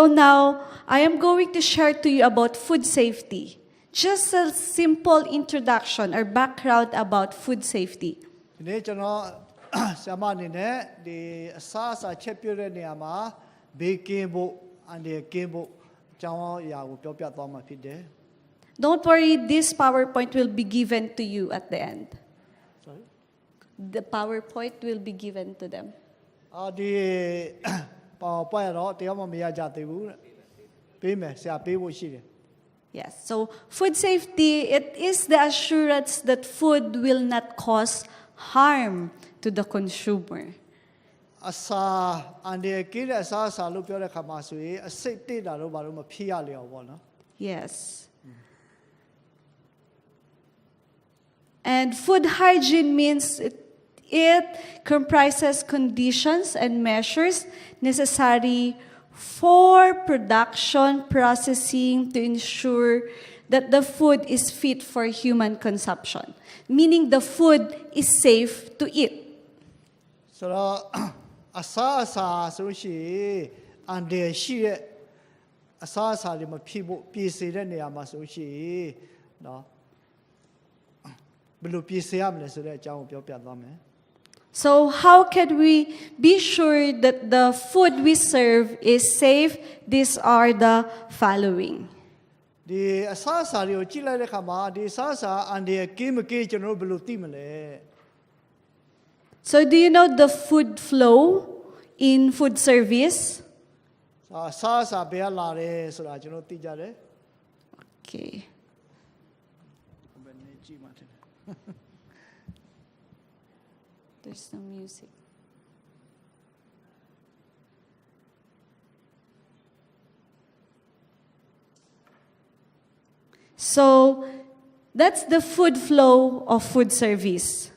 So now, I am going to share to you about food safety. Just a simple introduction or background about food safety. ဒီနေ့ကျွန်တော်ဆရာမအနေနဲ့ဒီအစားအစာချက်ပြုတ်တဲ့နေရာမှာဘေးကင်းဖို့အန္တရာယ်ကင်းဖို့အကြောင်းအရာကိုပြောပြသွားမှာဖြစ်တယ် Don't worry, this PowerPoint will be given to you at the end. Sorry. The PowerPoint will be given to them. ဒီ PowerPoint တော့တရားမရကြသေးဘူးပေးမယ်ဆရာပေးဖို့ရှိတယ် Yes, so food safety, it is the assurance that food will not cause harm to the consumer. အစာအန္တရာယ်ကင်းတဲ့အစားအစာလို့ပြောတဲ့အခါမှာဆိုရင်အစိတ်တိတ်တာတော့ဘာလို့မဖြစ်ရလျော်ပေါ့နော် Yes. And food hygiene means it comprises conditions and measures necessary for production, processing to ensure that the food is fit for human consumption, meaning the food is safe to eat. ဆိုတော့အစားအစာဆိုရှိရင်အန္တရာယ်ရှိတဲ့အစားအစာတွေမဖြစ်ဖို့ပြည်စေတဲ့နေရာမှာဆိုရှိရင်နော်ဘယ်လိုပြည်စေရမလဲဆိုတဲ့အကြောင်းကိုပြောပြသွားမယ် So how can we be sure that the food we serve is safe? These are the following. ဒီအစားအစာတွေကိုကြည့်လိုက်တဲ့အခါမှာဒီအစားအစာအန္တရာယ်ကင်းမကင်းကျွန်တော်တို့ဘယ်လိုသိမလဲ So do you know the food flow in food service? အစားအစာဘယ်ကလာတယ်ဆိုတာကျွန်တော်သိကြတယ် Okay. ဘယ်နဲ့ကြည့်မှတယ် There's no music. So that's the food flow of food service.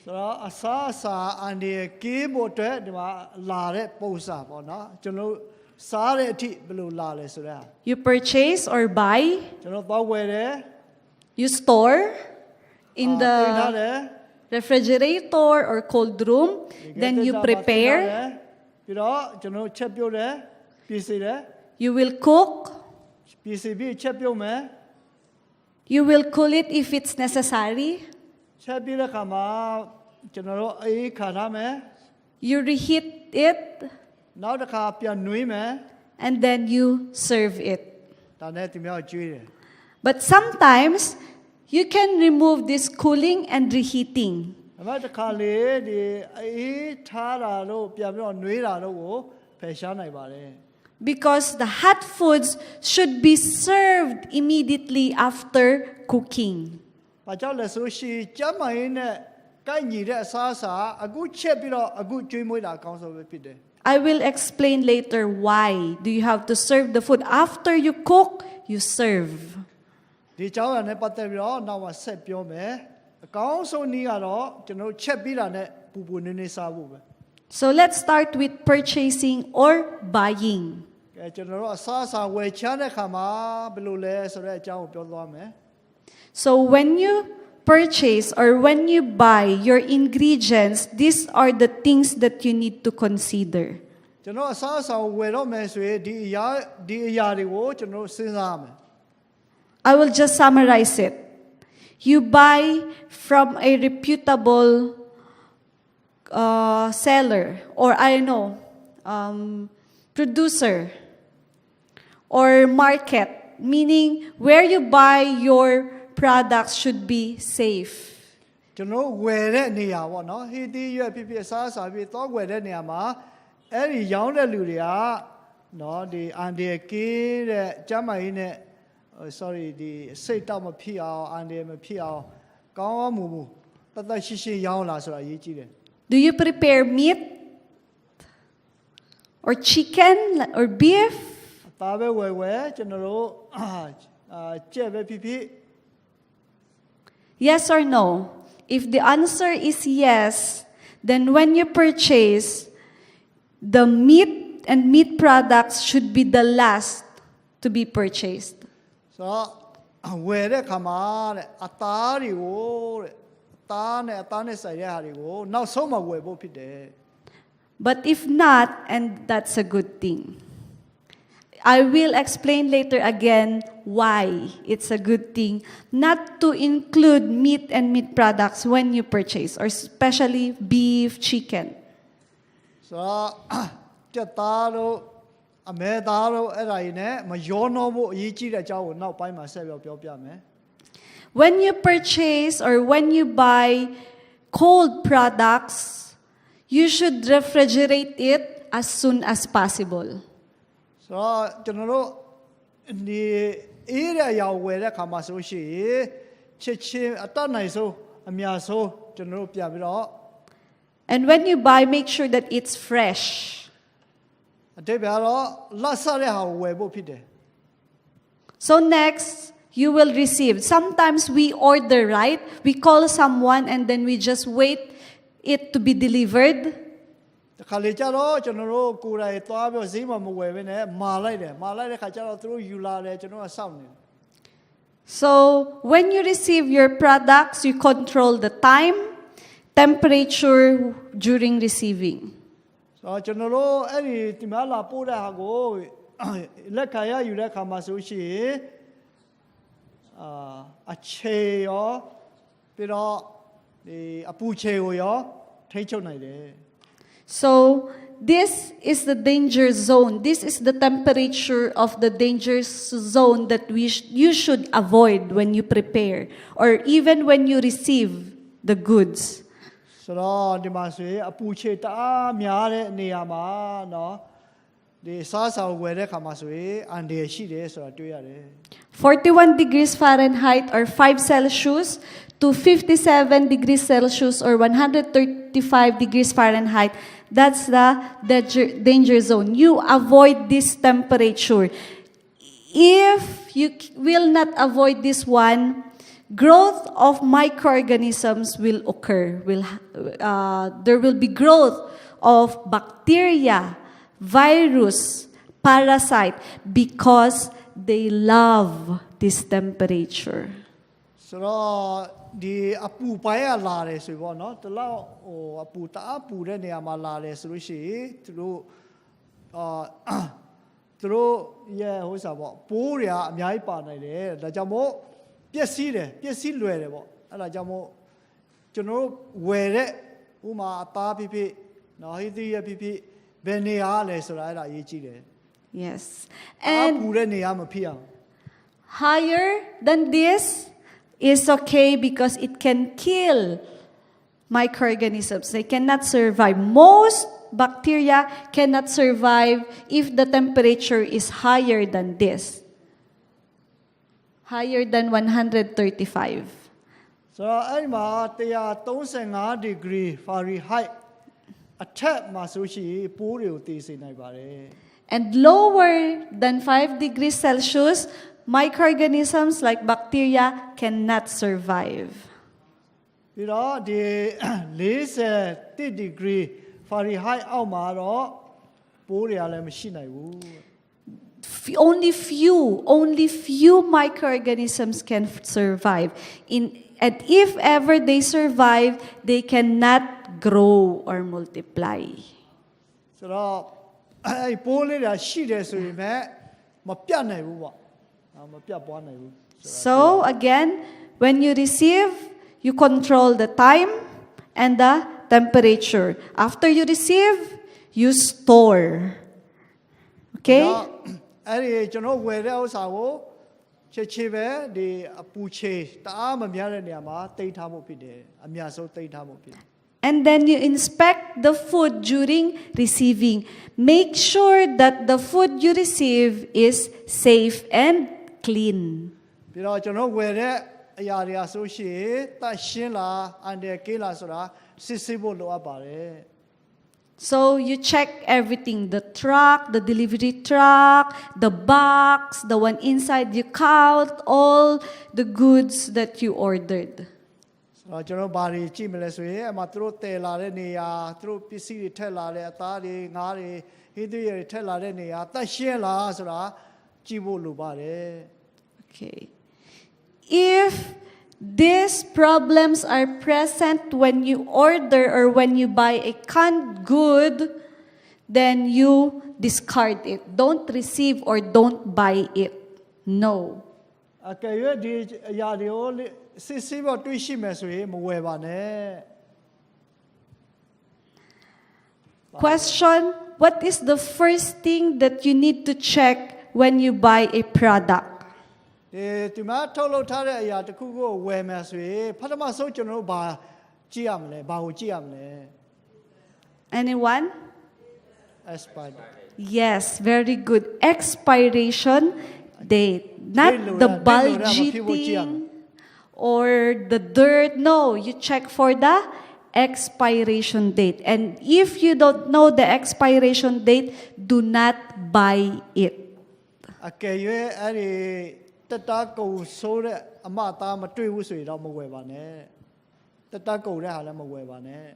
ဆိုတော့အစားအစာအန္တရာယ်ကင်းဖို့အတွက်ဒီမှာလာတဲ့ပုံစံပေါ့နော်ကျွန်တော်စားတဲ့အထိဘယ်လိုလာလဲဆိုတာ You purchase or buy, ကျွန်တော်သွားဝယ်တယ် you store in တင်ထား the တယ် refrigerator or cold room, then you prepare, ပြီးတော့ကျွန်တော်ချက်ပြုတ်တယ်ပြည်စီတယ် you will cook, ပြည်စီပြီးချက်ပြုတ်မယ် you will cool it if it's necessary, ချက်ပြီးတဲ့အခါမှာကျွန်တော်တို့အေးခါထားမယ် you reheat it, နောက်တစ်ခါပြန်နွေးမယ် and then you serve it. ဒါနဲ့ဒီမြောက်ကျွေးတယ် But sometimes you can remove this cooling and reheating အမတစ်ခါလေဒီအေးထားတာလို့ပြန်ပြီးတော့နွေးတာလို့ကိုဖယ်ရှားနိုင်ပါတယ် because the hot foods should be served immediately after cooking. ဘာကြောင့်လဲဆိုရှင်ကျမ်းမာရေးနဲ့ကိုက်ညီတဲ့အစားအစာအခုချက်ပြီးတော့အခုကျွေးမွေးတာအကောင်းဆုံးပဲဖြစ်တယ် I will explain later why do you have to serve the food after you cook, you serve. ဒီကြောင်းရနဲ့ပတ်သက်ပြီးတော့နောက်မှဆက်ပြောမယ်အကောင်းဆုံးနည်းကတော့ကျွန်တော်ချက်ပြီးတာနဲ့ပူပူနည်းနည်းစားဖို့ပဲ So let's start with purchasing or buying. ကဲကျွန်တော်တို့အစားအစာဝယ်ချမ်းတဲ့ခါမှာဘယ်လိုလဲဆိုတဲ့အကြောင်းကိုပြောသွားမယ် So when you purchase or when you buy your ingredients, these are the things that you need to consider. ကျွန်တော်အစားအစာကိုဝယ်တော့မယ်ဆိုရင်ဒီအရာတွေကိုကျွန်တော်စဉ်းစားရမယ် I will just summarize it. You buy from a reputable seller or producer or market, meaning where you buy your products should be safe. ကျွန်တော်ဝယ်တဲ့နေရာပေါ့နော်ဟီတီရွက်ဖြစ်ဖြစ်အစားအစာဖြစ်တော့ဝယ်တဲ့နေရာမှာအဲ့ဒီရောင်းတဲ့လူတွေကနော်ဒီအန်ဒီကင်းတဲ့ကျမ်းမာရေးနဲ့ sorry ဒီစိတ်တောက်မဖြစ်အောင်အန်ဒီမဖြစ်အောင်ကောင်းကောင်းမူမူတသက်ရှိရှိရောင်းလာဆိုတာအရေးကြီးတယ် Do you prepare meat or chicken or beef? ဒါပဲဝယ်ကျွန်တော်တို့ကြက်ပဲဖြစ်ဖြစ် Yes or no? If the answer is yes, then when you purchase, the meat and meat products should be the last to be purchased. ဆိုတော့ဝယ်တဲ့ခါမှာတဲ့အသားတွေကိုတဲ့အသားနဲ့ဆိုင်တဲ့ဟာတွေကိုနောက်ဆုံးမှဝယ်ဖို့ဖြစ်တယ် But if not, and that's a good thing. I will explain later again why it's a good thing not to include meat and meat products when you purchase, or especially beef, chicken. ဆိုတော့ကြက်သားတို့အမဲသားတို့အဲ့ဒါကြီးနဲ့မရောနှောဖို့အရေးကြီးတဲ့အကြောင်းကိုနောက်ပိုင်းမှာဆက်ပြောပြမယ် When you purchase or when you buy cold products, you should refrigerate it as soon as possible. ဆိုတော့ကျွန်တော်တို့ဒီအေးတဲ့အရာကိုဝယ်တဲ့ခါမှာဆိုလို့ရှိရင်ချက်ချင်းအတတ်နိုင်ဆုံးအများဆုံးကျွန်တော်တို့ပြန်ပြီးတော့ And when you buy, make sure that it's fresh. အတိတ်ကတော့လက်ဆက်တဲ့ဟာကိုဝယ်ဖို့ဖြစ်တယ် So next, you will receive. Sometimes we order, right? We call someone and then we just wait it to be delivered. တခါလေကျတော့ကျွန်တော်တို့ကိုယ်တိုင်သွားပြီးဈေးမှာမဝယ်ဘဲနဲ့မာလိုက်တယ်မာလိုက်တဲ့ခါကျတော့သူတို့ယူလာတယ်ကျွန်တော်ကစောင့်နေတယ် So when you receive your products, you control the time, temperature during receiving. ဆိုတော့ကျွန်တော်တို့အဲ့ဒီမှာလာပို့တဲ့ဟာကိုလက်ခံရယူတဲ့ခါမှာဆိုရှိရင်အခြေရောပြီးတော့ဒီအပူခြေကိုရောထိချုပ်နိုင်တယ် So this is the danger zone. This is the temperature of the danger zone that you should avoid when you prepare or even when you receive the goods. ဆိုတော့ဒီမှာဆိုရင်အပူခြေတအားများတဲ့နေရာမှာเนาะဒီစားစာဝယ်တဲ့ခါမှာဆိုရင်အန်ဒီရှိတယ်ဆိုတာတွေ့ရတယ် 41 degrees Fahrenheit or 5 Celsius to 57 degrees Celsius or 135 degrees Fahrenheit. That's the danger zone. You avoid this temperature. If you will not avoid this one, growth of microorganisms will occur. There will be growth of bacteria, virus, parasite because they love this temperature. ဆိုတော့ဒီအပူပိုင်းကလာတယ်ဆိုပေါ့နော်တလောက်ဟိုအပူတအားပူတဲ့နေရာမှာလာတယ်ဆိုလို့ရှိရင်သူတို့သူတို့ရဲ့ဟိုစားပေါ့ပိုးတွေကအများကြီးပါနိုင်တယ်ဒါကြောင့်မို့ပျက်စီးလွယ်တယ်ပေါ့အဲ့ဒါကြောင့်မို့ကျွန်တော်တို့ဝယ်တဲ့ဥမာအသားဖြစ်ဖြစ်နော်ဟိသီးရဖြစ်ဖြစ်ဘယ်နေရာလဲဆိုတာအဲ့ဒါအရေးကြီးတယ် Yes. အပူ And တဲ့နေရာမဖြစ်အောင် higher than this is okay because it can kill microorganisms. They cannot survive. Most bacteria cannot survive if the temperature is higher than this. Higher than 135. ဆိုတော့အဲ့ဒီမှာ135 degree Fahrenheit အထက်မှာဆိုရှိရင်ပိုးတွေကိုတည်စေနိုင်ပါတယ် And lower than 5 degrees Celsius, microorganisms like bacteria cannot survive. ပြီးတော့ဒီ41 degree Fahrenheit အောက်မှာတော့ပိုးတွေကလည်းမရှိနိုင်ဘူး Only few microorganisms can survive. And if ever they survive, they cannot grow or multiply. ဆိုတော့အဲ့ပိုးလေးတွေရှိတယ်ဆိုရင်ပဲမပြတ်နိုင်ဘူးပေါ့မပြတ်ပွားနိုင်ဘူး So again, when you receive, you control the time and the temperature. After you receive, you store. Okay? အဲ့ဒီကျွန်တော်ဝယ်တဲ့ဥစ္စာကိုချက်ချင်းပဲဒီအပူချေတအားမများတဲ့နေရာမှာတိတ်ထားဖို့ဖြစ်တယ်အများဆုံးတိတ်ထားဖို့ဖြစ်တယ် And then you inspect the food during receiving. Make sure that the food you receive is safe and clean. ပြီးတော့ကျွန်တော်ဝယ်တဲ့အရာတွေအဆိုရှိရင်တတ်ရှင်းလားအန်တယ်ကင်းလားဆိုတာစစ်ဆေးဖို့လိုအပ်ပါတယ် So you check everything, the truck, the delivery truck, the box, the one inside, you count all the goods that you ordered. ကျွန်တော်ဘာတွေကြည့်မလဲဆိုရင်အမှသူတို့တည်လာတဲ့နေရာသူတို့ပစ္စည်းတွေထက်လာတဲ့အသားတွေငါးတွေဟင်းသီးတွေထက်လာတဲ့နေရာတတ်ရှင်းလားဆိုတာကြည့်ဖို့လိုပါတယ် Okay. If these problems are present when you order or when you buy a canned good, then you discard it. Don't receive or don't buy it. No. အကယ်၍ဒီအရာတွေကိုစစ်စစ်ပေါ်တွေးရှိမယ်ဆိုရင်မဝယ်ပါနဲ့ Question: What is the first thing that you need to check when you buy a product? ဒီမှာထုတ်လုပ်ထားတဲ့အရာတစ်ခုကိုဝယ်မယ်ဆိုရင်ပထမဆုံးကျွန်တော်တို့ဘာကြည့်ရမလဲဘာကိုကြည့်ရမလဲ Anyone? expired Yes, very good. Expiration date. Not the bulgy thing or the dirt. No, you check for the expiration date. And if you don't know the expiration date, do not buy it. အကယ်၍အဲ့ဒီတတကုံဆိုးတဲ့အမသားမတွေ့ဘူးဆိုရင်တော့မဝယ်ပါနဲ့တတကုံတဲ့ဟာလည်းမဝယ်ပါနဲ့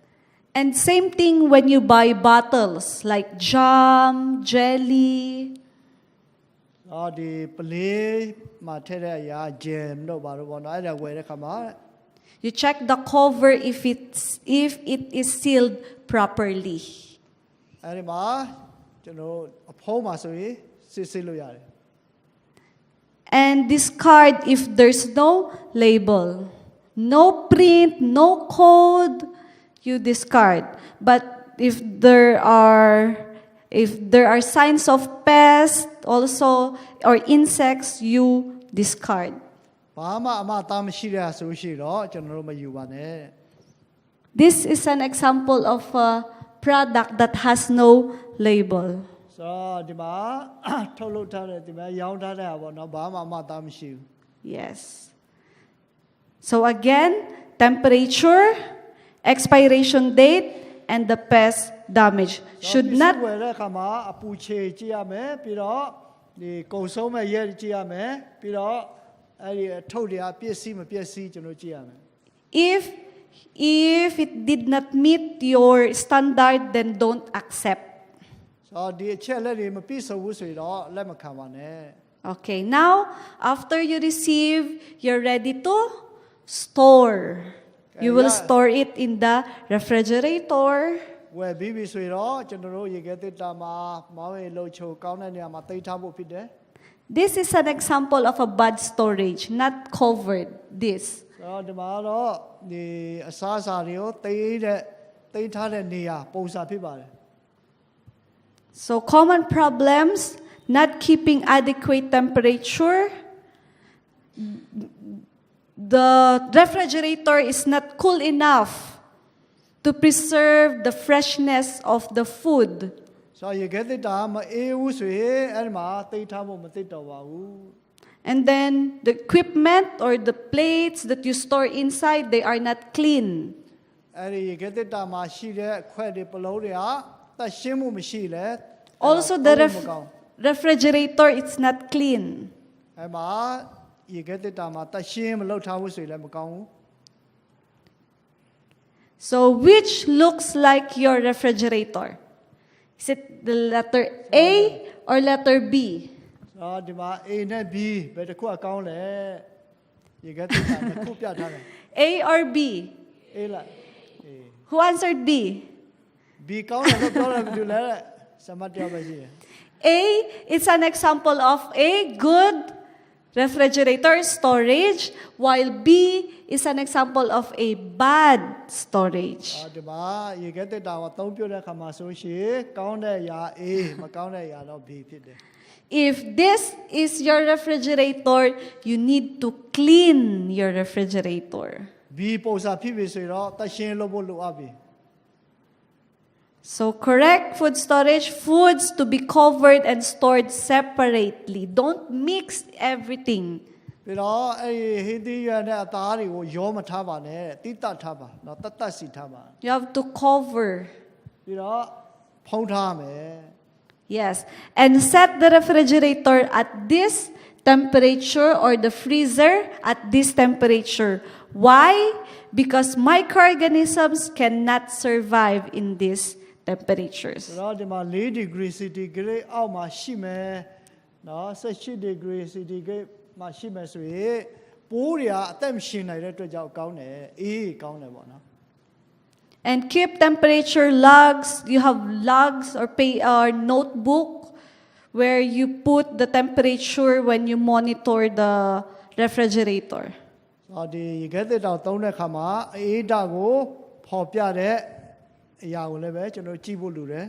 And same thing when you buy bottles like jam, jelly. ဒီပလေးမှာထည့်တဲ့အရာ jam တို့ဘာလို့ပေါ့နော်အဲ့ဒါဝယ်တဲ့ခါမှာ You check the cover if it is sealed properly. အဲ့ဒီမှာကျွန်တော်အဖုံးမှာဆိုရင်စစ်လို့ရတယ် And discard if there's no label, no print, no code, you discard. But if there are signs of pests also or insects, you discard. ဘာမှအမသားမရှိတဲ့ဆိုရှိတော့ကျွန်တော်တို့မယူပါနဲ့ This is an example of a product that has no label. ဆိုတော့ဒီမှာထုတ်လုပ်ထားတဲ့ဒီမှာရောင်းထားတဲ့ဟာပေါ့နော်ဘာမှအမသားမရှိဘူး Yes. So again, temperature, expiration date, and the pest damage should not ဝယ်တဲ့အခါမှာအပူချေကြည့်ရမယ်ပြီးတော့ဒီကုံဆုံးမဲ့ရဲကြည့်ရမယ်ပြီးတော့အဲ့ဒီထုတ်တွေကပြည့်စည်မပြည့်စည်ကျွန်တော်ကြည့်ရမယ် If it did not meet your standard, then don't accept. ဆိုတော့ဒီအချက်လက်တွေမပြည့်စုံဘူးဆိုရင်တော့လက်မခံပါနဲ့ Okay, now after you receive, you're ready to store. You will store it in the refrigerator. ဝယ်ပြီးပြီဆိုရင်တော့ကျွန်တော်တို့ရေခဲတစ်တာမှာမောင်းရေလှုပ်ချိုကောင်းတဲ့နေရာမှာတိတ်ထားဖို့ဖြစ်တယ် This is an example of a bad storage, not covered. This. ဆိုတော့ဒီမှာတော့ဒီအစားအစာတွေကိုတိတ်ထားတဲ့နေရာပုံစံဖြစ်ပါတယ် So common problems: not keeping adequate temperature. The refrigerator is not cool enough to preserve the freshness of the food. ဆိုတော့ရေခဲတစ်တာမအေးဘူးဆိုရင်အဲ့ဒီမှာတိတ်ထားဖို့မသိတော့ပါဘူး And then the equipment or the plates that you store inside, they are not clean. အဲ့ဒီရေခဲတစ်တာမှာရှိတဲ့ခွက်တွေပလုံးတွေကတတ်ရှင်းမှုမရှိလဲ Also, the refrigerator, it's not clean. အဲ့မှာရေခဲတစ်တာမှာတတ်ရှင်းမလုပ်ထားဘူးဆိုရင်လည်းမကောင်းဘူး So which looks like your refrigerator? Is it the letter A or letter B? ဆိုတော့ဒီမှာ A နဲ့ B ဘယ်တစ်ခုအကောင်းလဲရေခဲတစ်တာတစ်ခုပြထားတယ် A or B? A လား Who answered B? B ကောင်းတယ်လို့ပြောတယ်ဘယ်လိုလဲစမတ်ပြောပဲရှိတယ် A, it's an example of a good refrigerator storage, while B is an example of a bad storage. ဒီမှာရေခဲတစ်တာကိုအသုံးပြုတဲ့အခါမှာဆိုရှင်ကောင်းတဲ့အရာ A မကောင်းတဲ့အရာတော့ B ဖြစ်တယ် If this is your refrigerator, you need to clean your refrigerator. B ပုံစံဖြစ်ပြီဆိုတော့တတ်ရှင်းလုပ်ဖို့လိုအပ်ပြီ So correct food storage, foods to be covered and stored separately. Don't mix everything. ပြီးတော့အဲ့ဒီဟင်းသီးရွက်နဲ့အသားတွေကိုရောမထားပါနဲ့တိတတ်ထားပါเนาะတတ်စီထားပါ You have to cover. ပြီးတော့ဖုံးထားမယ် Yes. And set the refrigerator at this temperature or the freezer at this temperature. Why? Because microorganisms cannot survive in these temperatures. ဆိုတော့ဒီမှာ4 degree centigrade အောက်မှာရှိမယ်เนาะ18 degree centigrade မှာရှိမယ်ဆိုရင်ပိုးတွေကအသက်မရှင်နိုင်တဲ့အတွက်ကြောင့်ကောင်းတယ်အေးကောင်းတယ်ပေါ့နော် And keep temperature logs. You have logs or notebook where you put the temperature when you monitor the refrigerator. ဒီရေခဲသစ်တောင်သုံးတဲ့အခါမှာအေးဓာတ်ကိုဖော်ပြတဲ့အရာကိုလည်းပဲကျွန်တော်ကြည့်ဖို့လိုတယ်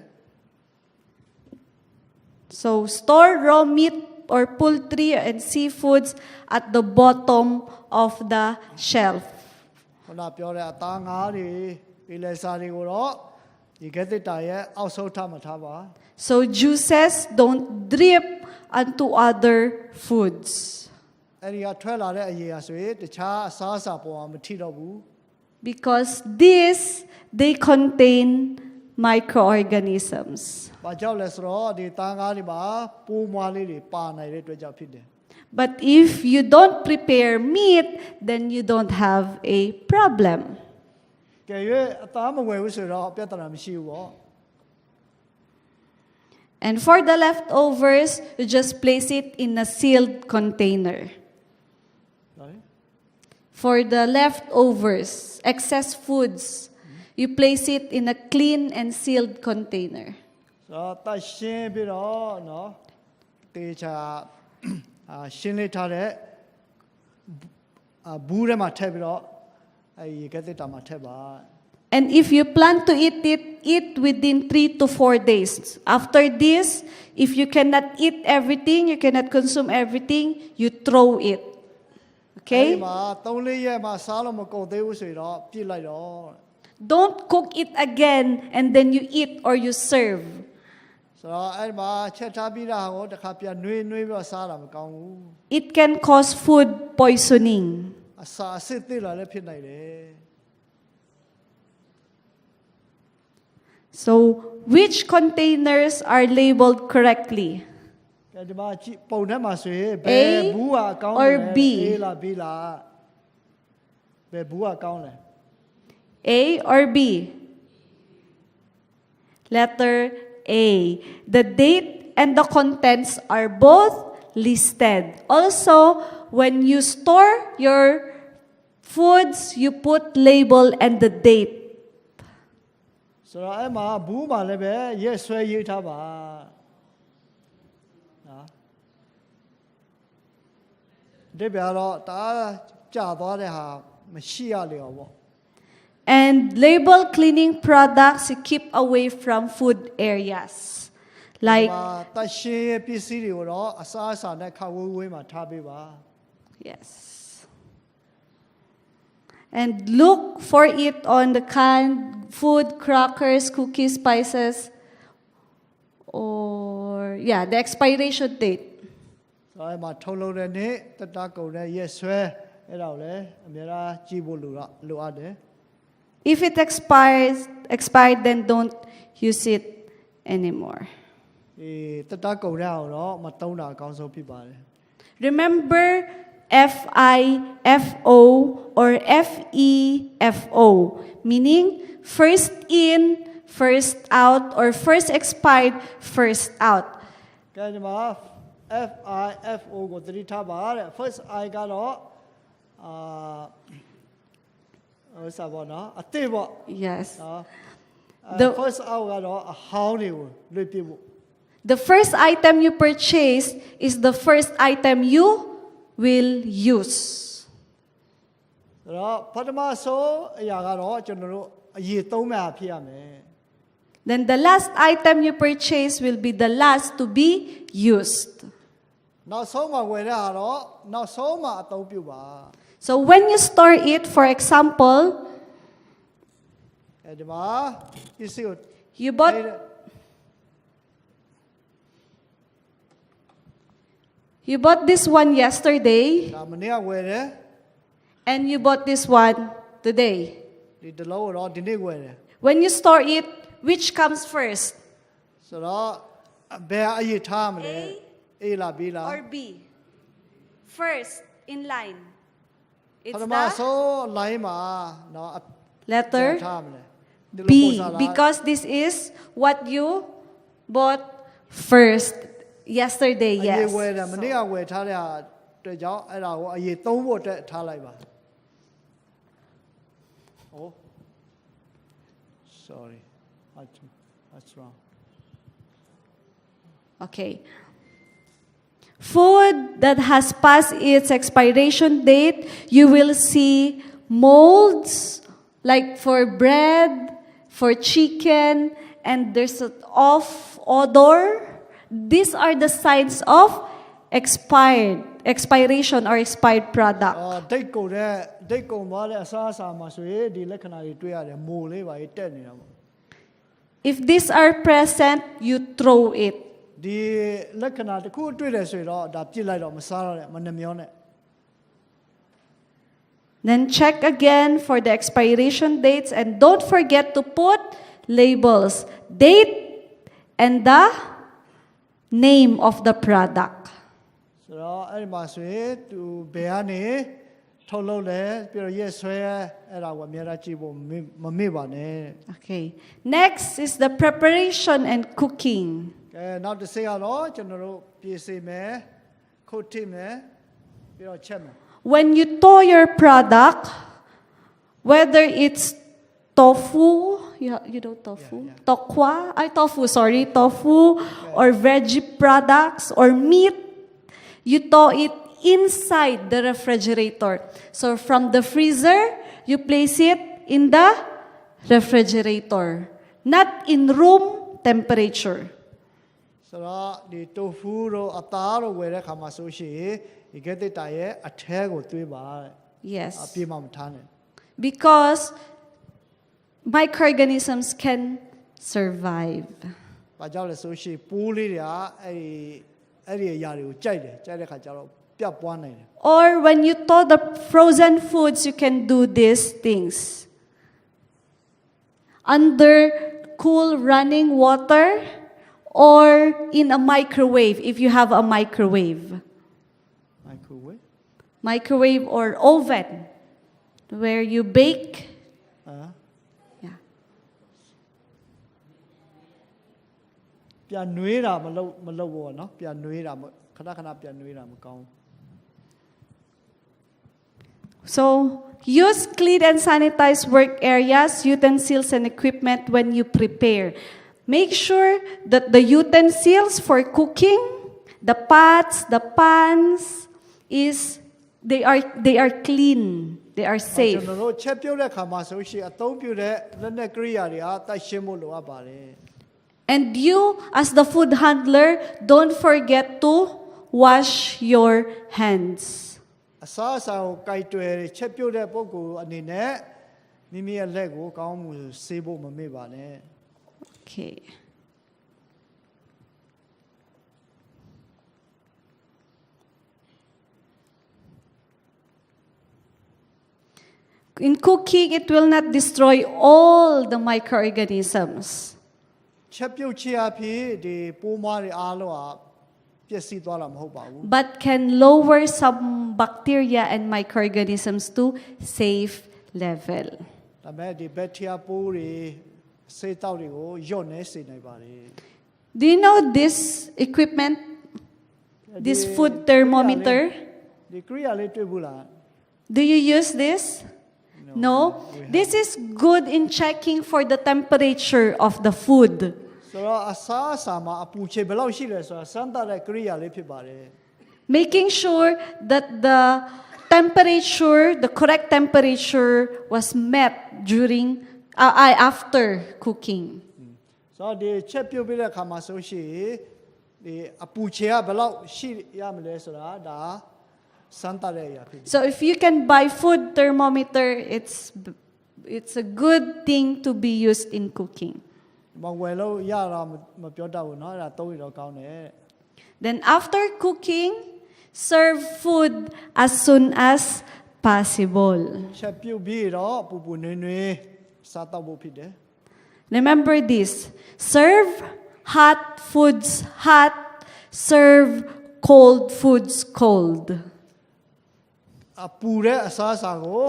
So store raw meat or poultry and seafoods at the bottom of the shelf. ခုနပြောတဲ့အသားငါးတွေပီလဲစာတွေကိုတော့ရေခဲသစ်တာရဲ့အောက်ဆုံးထားမှာထားပါ So juices don't drip onto other foods. အဲ့ဒီကထွက်လာတဲ့အရေအဆိုရင်တခြားအစားအစာပေါ်မှာမထိတော့ဘူး Because they contain microorganisms. ဘာကြောင့်လဲဆိုတော့ဒီသားငါးတွေမှာပိုးမွားလေးတွေပါနေတဲ့အတွက်ကြောင့်ဖြစ်တယ် But if you don't prepare meat, then you don't have a problem. ကဲ၍အသားမဝယ်ဘူးဆိုတော့ပြဿနာမရှိဘူးပေါ့ And for the leftovers, you just place it in a sealed container. For the leftovers, excess foods, you place it in a clean and sealed container. ဆိုတော့တတ်ရှင်းပြီးတော့နော်တေချာရှင်းလေးထားတဲ့ဘူးထဲမှာထည့်ပြီးတော့အဲရေခဲသစ်တာမှာထည့်ပါ And if you plan to eat within 3 to 4 days. After this, if you cannot eat everything, you cannot consume everything, you throw it. ဒီ Okay? မှာ3-4ရက်မှာစားလို့မကုန်သေးဘူးဆိုရင်တော့ပြစ်လိုက်တော့ Don't cook it again and then you eat or you serve. ဆိုတော့အဲ့မှာချက်ထားပြီးတာကိုတစ်ခါပြန်နှွေးပြီးတော့စားတာမကောင်းဘူး It can cause food poisoning. အစာအစစ်သိလာလည်းဖြစ်နိုင်တယ် So, which containers are labeled correctly? ကဲဒီမှာကြည့်ပုံထဲမှာဆိုရင်ဘယ်ဘူးကအကောင်းလဲ or B? A လား B လားဘယ်ဘူးကကောင်းလဲ A or B? Letter A. The date and the contents are both listed. Also, when you store your foods, you put label and the date. ဆိုတော့အဲ့မှာဘူးမှာလည်းပဲရက်ဆွဲရေးထားပါနော်ဒီပြတော့ဒါကြာသွားတဲ့ဟာမရှိရလေရောပေါ့ And label cleaning products you keep away from food areas. Like, တရှင်းရဲ့ပစ္စည်းတွေကိုတော့အစားအစာနဲ့ခဝဝေးမှာထားပေးပါ yes. And look for it on the canned food, crackers, cookies, spices, or, yeah, the expiration date. ဆိုတော့အဲ့မှာထုတ်လုပ်တဲ့နေ့တတကုန်တဲ့ရက်ဆွဲအဲ့ဒါကိုလည်းအများအားကြည့်ဖို့လိုအပ်တယ် If it expired, then don't use it anymore. ဒီတတကုန်တဲ့အောင်တော့မတုံးတာအကောင်းဆုံးဖြစ်ပါတယ် Remember FIFO or FEFO, meaning first in, first out, or first expired, first out. ကဲဒီမှာ FIFO ကိုသတိထားပါတဲ့ first I ကတော့ဟိုစပါနော်အသေးပေါ့ Yes. နော် The- first out ကတော့အဟောင်းတွေကိုလွှတ်ပြဖို့ The first item you purchase is the first item you will use. ဆိုတော့ပထမဆုံးအရာကတော့ကျွန်တော်တို့အရေးသုံးမဲ့ဖြစ်ရမယ် Then the last item you purchase will be the last to be used. နောက်ဆုံးမှဝယ်တဲ့ဟာတော့နောက်ဆုံးမှအသုံးပြုပါ So when you store it, for example, အဲဒီမှာပစ္စည်းကို you bought this one yesterday ဒါမနေ့ကဝယ်တယ် and you bought this one today. ဒီတစ်လုံးကိုတော့ဒီနေ့ဝယ်တယ် When you store it, which comes first? ဆိုတော့ဘယ်အရေးထားမလဲ A လား B လား Or B? First in line. ပ It's ထမ the ဆုံး line မှာနော် letter ထားမလဲဒီလို B ပုံစံလား because this is what you bought first yesterday. အရေး Yes. ဝယ်တယ်မနေ့ကဝယ်ထားတဲ့ဟာအတွက်ကြောင့်အဲ့ဒါကိုအရေးသုံးဖို့အတွက်ထားလိုက်ပါဟို sorry that's wrong Okay. Food that has passed its expiration date, you will see molds, like for bread, for chicken, and there's an off odor. These are the signs of expiration or expired product. ဒိတ်ကုန်သွားတဲ့အစားအစာမှာဆိုရင်ဒီလက္ခဏာတွေတွေ့ရတယ်မိုးလေးပါတက်နေတာပေါ့ If these are present, you throw it. ဒီလက္ခဏာတစ်ခုတွေ့တယ်ဆိုရင်တော့ဒါပြစ်လိုက်တော့မစားတော့နဲ့မနှမျောနဲ့ Then check again for the expiration dates and don't forget to put labels, date, and the name of the product. ဆိုတော့အဲ့ဒီမှာဆိုရင်သူဘယ်ကနေထုတ်လုပ်လဲပြီးတော့ရက်ဆွဲအဲ့ဒါကိုအများကြီးကြည့်ဖို့မမေ့ပါနဲ့ Okay. Next is the preparation and cooking. ကဲနောက်တစ်စိတ်ကတော့ကျွန်တော်တို့ပြင်ဆင်မယ်ခုတ်ထိမယ်ပြီးတော့ချက်မယ် When you thaw your product, whether it's tofu, you know tofu, tofu, or veggie products or meat, you thaw it inside the refrigerator. So from the freezer, you place it in the refrigerator, not in room temperature. ဆိုတော့ဒီတိုဖူတို့အသားတို့ဝယ်တဲ့ခါမှာဆိုရှင်ဒီကတိတာရဲ့အထဲကိုသွေးပါတဲ့ Yes. အပြေးမှမထားနဲ့ Because microorganisms can survive. ဘာကြောင့်လဲဆိုရှင်ပိုးလေးတွေကအဲ့ဒီအရာတွေကိုကြိုက်တယ်ကြိုက်တဲ့ခါကျတော့ပြတ်ပွားနိုင်တယ် Or when you thaw the frozen foods, you can do these things. Under cool running water or in a microwave, if you have a microwave. Microwave or oven, where you bake. Yeah. ပြန်နွေးတာမလုပ်ဘူးเนาะပြန်နွေးတာခဏပြန်နွေးတာမကောင်း So, use clean and sanitize work areas, utensils, and equipment when you prepare. Make sure that the utensils for cooking, the pots, the pans, they are clean, they are ကျွန် safe. တော်တို့ချက်ပြုတ်တဲ့ခါမှာဆိုရှင်အသုံးပြုတဲ့လက်နက်ကိရိယာတွေကတိုက်ရှင်းဖို့လိုအပ်ပါတယ် And you, as the food handler, don't forget to wash your hands. အစားအစာကိုကြိုက်တွေ့ချက်ပြုတ်တဲ့ပုဂ္ဂိုလ်အနေနဲ့မိမိရဲ့လက်ကိုကောင်းမှုဆေးဖို့မမေ့ပါနဲ့ Okay. In cooking, it will not destroy all the microorganisms, ချက်ပြုတ်ချအဖြစ်ဒီပိုးမွားတွေအားလုံးဟာပျက်စီးသွားတာမဟုတ်ပါဘူး but can lower some bacteria and microorganisms to safe level. ဒါပေမဲ့ဒီဘက်တီးရီးယားပိုးတွေဆေးတောက်တွေကိုညှော့နေစေနိုင်ပါတယ် Do you know this equipment, this food thermometer? ဒီကိရိယာလေးတွေ့ဘူးလား Do you use this? No. This is good in checking for the temperature of the food. ဆိုတော့အစားအစာမှာအပူချိန်ဘယ်လောက်ရှိလဲဆိုတာစမ်းသပ်တဲ့ကိရိယာလေးဖြစ်ပါတယ် Making sure that the temperature, the correct temperature was met during, after cooking. ဆိုတော့ဒီချက်ပြုတ်ပြီးတဲ့အခါမှာဆိုရှင်ဒီအပူချိန်ကဘယ်လောက်ရှိရမလဲဆိုတာဒါစမ်းသပ်တဲ့အရာဖြစ်တယ် So if you can buy food thermometer, it's a good thing to be used in cooking. မဝယ်လို့ရတာမပြောတတ်ဘူးเนาะအဲ့ဒါသုံးရတော့ကောင်းတယ် Then after cooking, serve food as soon as possible. ချက်ပြုတ်ပြီးတော့ပူပူနွေးနွေးစားတော့ဖို့ဖြစ်တယ် Remember this, serve hot foods hot, serve cold foods cold. အပူတဲ့အစားအစာကို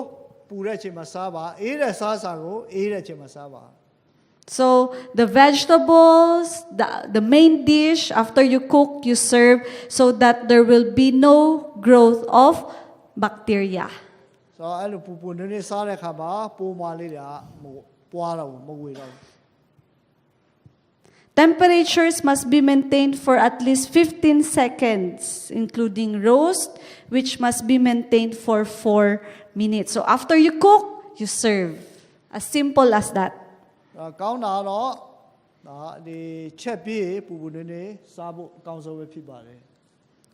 ပူတဲ့အချိန်မှာစားပါအေးတဲ့အစားအစာကိုအေးတဲ့အချိန်မှာစားပါ So the vegetables, the main dish, after you cook, you serve so that there will be no growth of bacteria. ဆိုတော့အဲ့လိုပူပူနွေးနွေးစားတဲ့အခါမှာပိုးမွားလေးတွေက ပွားတော့မဝေတော့ Temperatures must be maintained for at least 15 seconds, including roast, which must be maintained for 4 minutes. So after you cook, you serve. As simple as that. ကောင်းတာတော့ဒါဒီချက်ပြေးပူပူနေနေစားဖို့အကောင်းဆုံးပဲဖြစ်ပါတယ်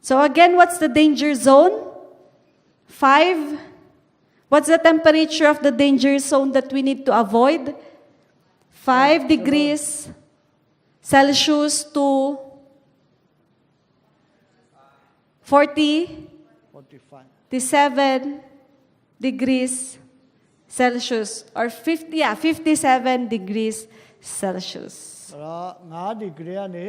So again, what's the danger zone? 5. What's the temperature of the danger zone that we need to avoid? 5 degrees Celsius to 40. 45 57 degrees Celsius or 57 degrees Celsius. အဲ့တော့5 degree ကနေ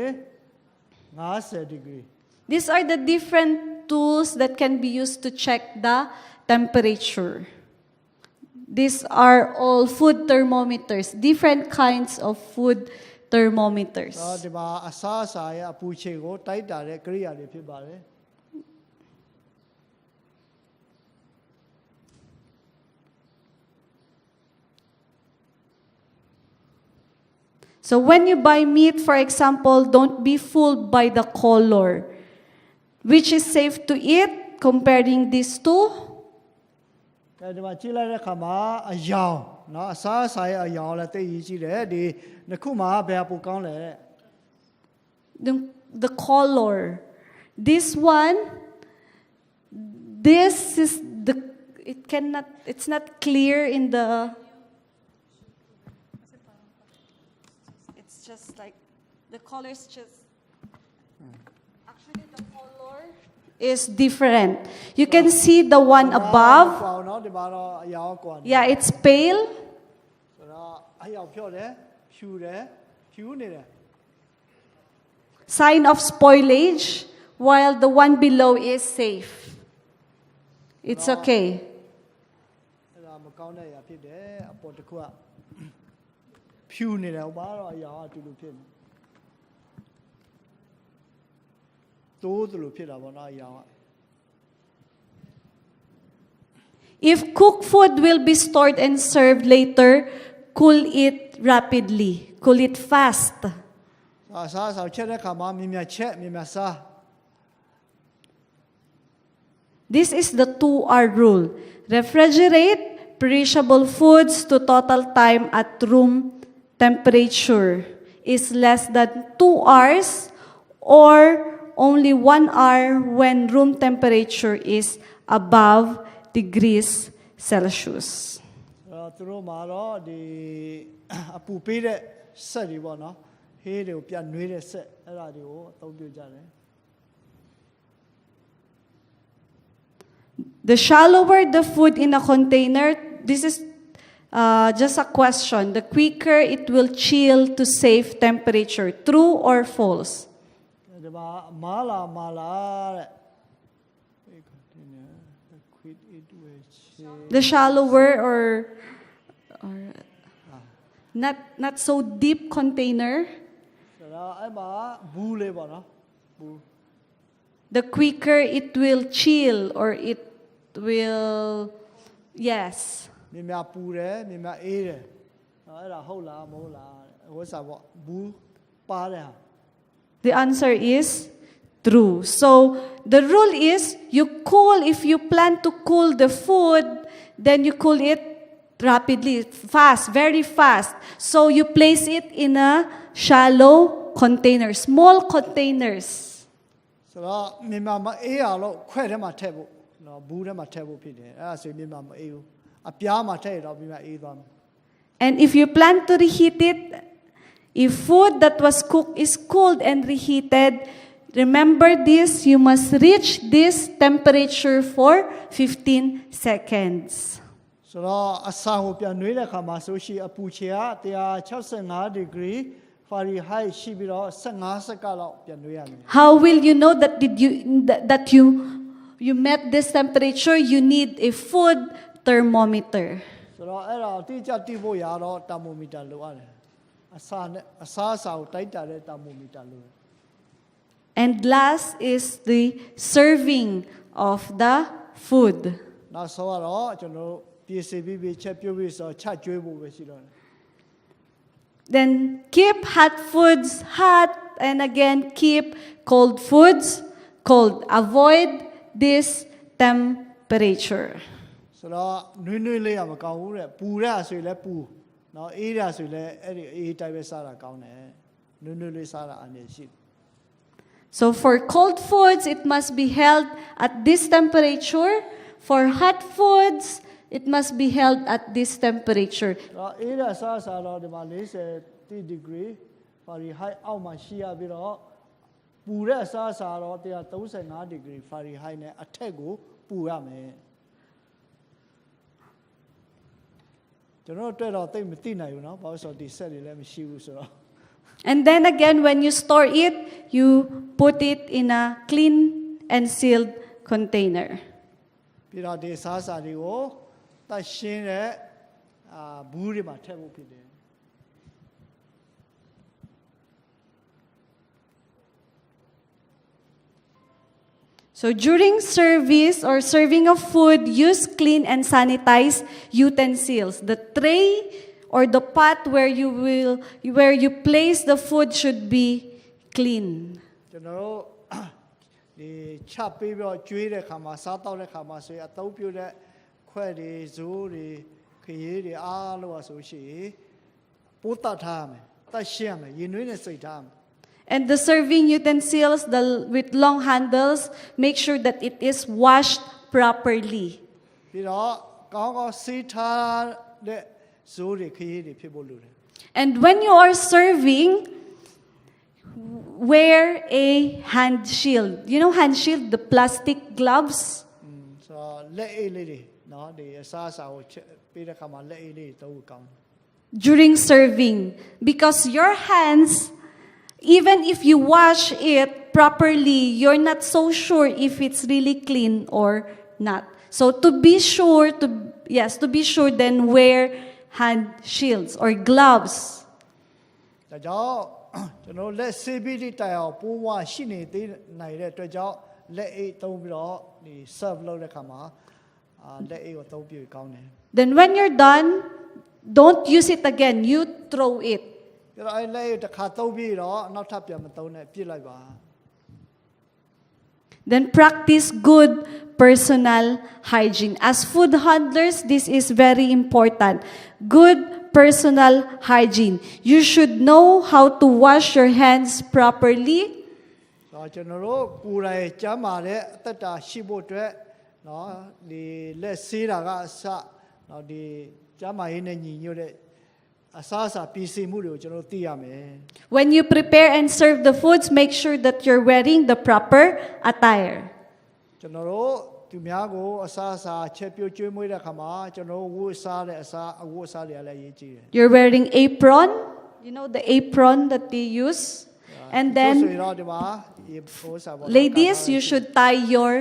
50 degree These are the different tools that can be used to check the temperature. These are all food thermometers, different kinds of food thermometers. ဒီမှာအစားအစာရဲ့အပူချိန်ကိုတိုက်တာတဲ့ကိရိယာတွေဖြစ်ပါတယ် So when you buy meat, for example, don't be fooled by the color. Which is safe to eat, comparing these two? ဒီမှာကြည့်လိုက်တဲ့အခါမှာအယောင်เนาะအစားအစာရဲ့အယောင်လည်းသိရေးကြည့်တယ်ဒီနှစ်ခုမှာဘယ်ပိုကောင်းလဲ The color. This one, this is the, it's not clear in the, it's just like, the color is just, actually the color is different. You can see the one above. ပေါ့เนาะဒီမှာတော့အယောင်ကွာ Yeah, it's pale. ဆိုတော့အယောင်ဖြော့တယ်ဖြူတယ်ဖြူနေတယ် Sign of spoilage, while the one below is safe. It's okay. အဲ့ဒါမကောင်းတဲ့အရာဖြစ်တယ်အပေါ်တစ်ခုကဖြူနေတယ်ဘာတော့အယောင်ကတူတူဖြစ်နေတိုးတူတူဖြစ်တာပေါ့နော်အယောင်က If cooked food will be stored and served later, cool it rapidly. Cool it fast. အစားအစာချက်တဲ့အခါမှာမြင်မြချက်မြင်မြစား This is the 2R rule. Refrigerate perishable foods to total time at room temperature is less than 2 hours or only 1 hour when room temperature is above degrees Celsius. သူတို့မှာတော့ဒီအပူပေးတဲ့ဆက်တွေပေါ့နော်ဟေးတွေကိုပြန်နှွေးတဲ့ဆက်အဲ့ဒါတွေကိုအသုံးပြုကြတယ် The shallower the food in a container, this is just a question. The quicker it will chill to save temperature. True or false? ဒီမှာမာလာတဲ့ quit it with The shallower or not so deep container, ဆိုတော့အဲ့မှာဘူးလေးပေါ့နော်ဘူး the quicker it will chill or it will, yes. မြင်မြပူတယ်မြင်မြအေးတယ်အဲ့ဒါဟုတ်လားမဟုတ်လားဟိုစားပေါ့ဘူးပါတဲ့ဟာ The answer is true. So the rule is you cool, if you plan to cool the food, then you cool it rapidly, fast, very fast. So you place it in a shallow container, small containers. ဆိုတော့မြင်မြမအေးအောင်လို့ခွဲ့ထဲမှာထည့်ဖို့နော်ဘူးထဲမှာထည့်ဖို့ဖြစ်တယ်အဲ့ဒါဆိုရင်မြင်မြမအေးဘူးအပြားမှာထည့်ရတော့မြင်မြအေးသွားမယ် And if you plan to reheat it, if food that was cooked is cooled and reheated, remember this, you must reach this temperature for 15 seconds. ဆိုတော့အစာကိုပြန်နှွေးတဲ့အခါမှာဆိုရှိအပူချေက165 degree Fahrenheit ရှိပြီးတော့15စက္ကန့်လောက်ပြန်နှွေးရမယ် How will you know that you met this temperature? You need a food thermometer. ဆိုတော့အဲ့ဒါတိကျတိဖို့ရတော့တာမိုမီတာလိုရတယ်အစာကိုတိုက်တာတဲ့တာမိုမီတာလိုတယ် And last is the serving of the food. နောက်ဆုံးကတော့ကျွန်တော်တို့ပြည်စီပြီးချက်ပြုတ်ပြီးဆိုချက်ကျွေးဖို့ပဲရှိတော့တယ် Then keep hot foods hot, and again keep cold foods cold. Avoid this temperature. ဆိုတော့နွေးနွေးလေးရမကောင်းဘူးတဲ့ပူရဆိုရင်လည်းပူနော်အေးရဆိုရင်လည်းအဲ့ဒီအေးတိုင်းပဲစားတာကောင်းတယ်နွေးနွေးလေးစားတာအနေရှိတယ် So for cold foods, it must be held at this temperature. For hot foods, it must be held at this temperature. တော့အေးရစားတော့ဒီမှာ40 degree Fahrenheit အောက်မှာရှိရပြီးတော့ပူတဲ့အစားတော့135 degree Fahrenheit နဲ့အထက်ကိုပူရမယ်ကျွန်တော်တွေ့တော့တိတ်မသိနိုင်ဘူးเนาะဘာလို့ဆိုတော့ဒီ set တွေလည်းမရှိဘူးဆိုတော့ And then again, when you store it, you put it in a clean and sealed container. ပြီးတော့ဒီစားစာတွေကိုတတ်ရှင်းတဲ့ဘူးတွေမှာထည့်ဖို့ဖြစ်တယ် So during service or serving of food, use clean and sanitized utensils. The tray or the pot where you place the food should be clean. ကျွန်တော်တို့ဒီချပ်ပြီးတော့ကျွေးတဲ့ခါမှာစားတောက်တဲ့ခါမှာဆိုရင်အသုံးပြုတဲ့ခွက်တွေဇိုးတွေခရီးတွေအားလုံးอ่ะဆိုရှင်ပိုးတတ်ထားရမယ်တတ်ရှင်းရမယ်ရင်နွေးနဲ့စိတ်ထားရမယ် And the serving utensils with long handles, make sure that it is washed properly. ပြီးတော့ကောင်းကောင်းစီးထားတဲ့ဇိုးတွေခရီးတွေဖြစ်ဖို့လိုတယ် And when you are serving, wear a hand shield. You know hand shield, the plastic gloves? ဆိုတော့လက်အိတ်လေးတွေနော်ဒီအစားအစာကိုပေးတဲ့ခါမှာလက်အိတ်လေးတွေသုံးဖို့ကောင်းတယ် During serving, because your hands, even if you wash it properly, you're not so sure if it's really clean or not. So to be sure, then wear hand shields or gloves. ဒါကြောင့်ကျွန်တော်လက်ဆေးပြီးတိုင်အောင်ပိုးဝါရှိနေသေးနိုင်တဲ့အတွက်ကြောင့်လက်အိတ်သုံးပြီးတော့ဒီ serve လုပ်တဲ့ခါမှာလက်အိတ်ကိုသုံးပြီးကောင်းတယ် Then when you're done, don't use it again. You throw it. ပြီးတော့အဲ့လက်အိတ်တစ်ခါသုံးပြီးတော့နောက်ထပ်ပြန်မသုံးနဲ့ပြစ်လိုက်ပါ Then practice good personal hygiene. As food handlers, this is very important. Good personal hygiene. You should know how to wash your hands properly. တော့ကျွန်တော်တို့ကိုယ်တိုင်ကျမ်းမာတဲ့အသက်တာရှိဖို့အတွက်နော်ဒီလက်ဆေးတာကအစနော်ဒီကျမ်းမာရေးနဲ့ညီညွတ်တဲ့အစားအစာပြည်စီမှုတွေကိုကျွန်တော်သိရမယ် When you prepare and serve the foods, make sure that you're wearing the proper attire. ကျွန်တော်တို့သူများကိုအစားအစာချက်ပြုတ်ကျွေးမွေးတဲ့ခါမှာကျွန်တော်ဝတ်စားတဲ့အဝတ်အစားတွေကလည်းအရေးကြီးတယ် You're wearing apron. You know the apron that they use. And ဆို then, တော့ဒီမှာဒီဟိုစားပေါ့ ladies, you should tie your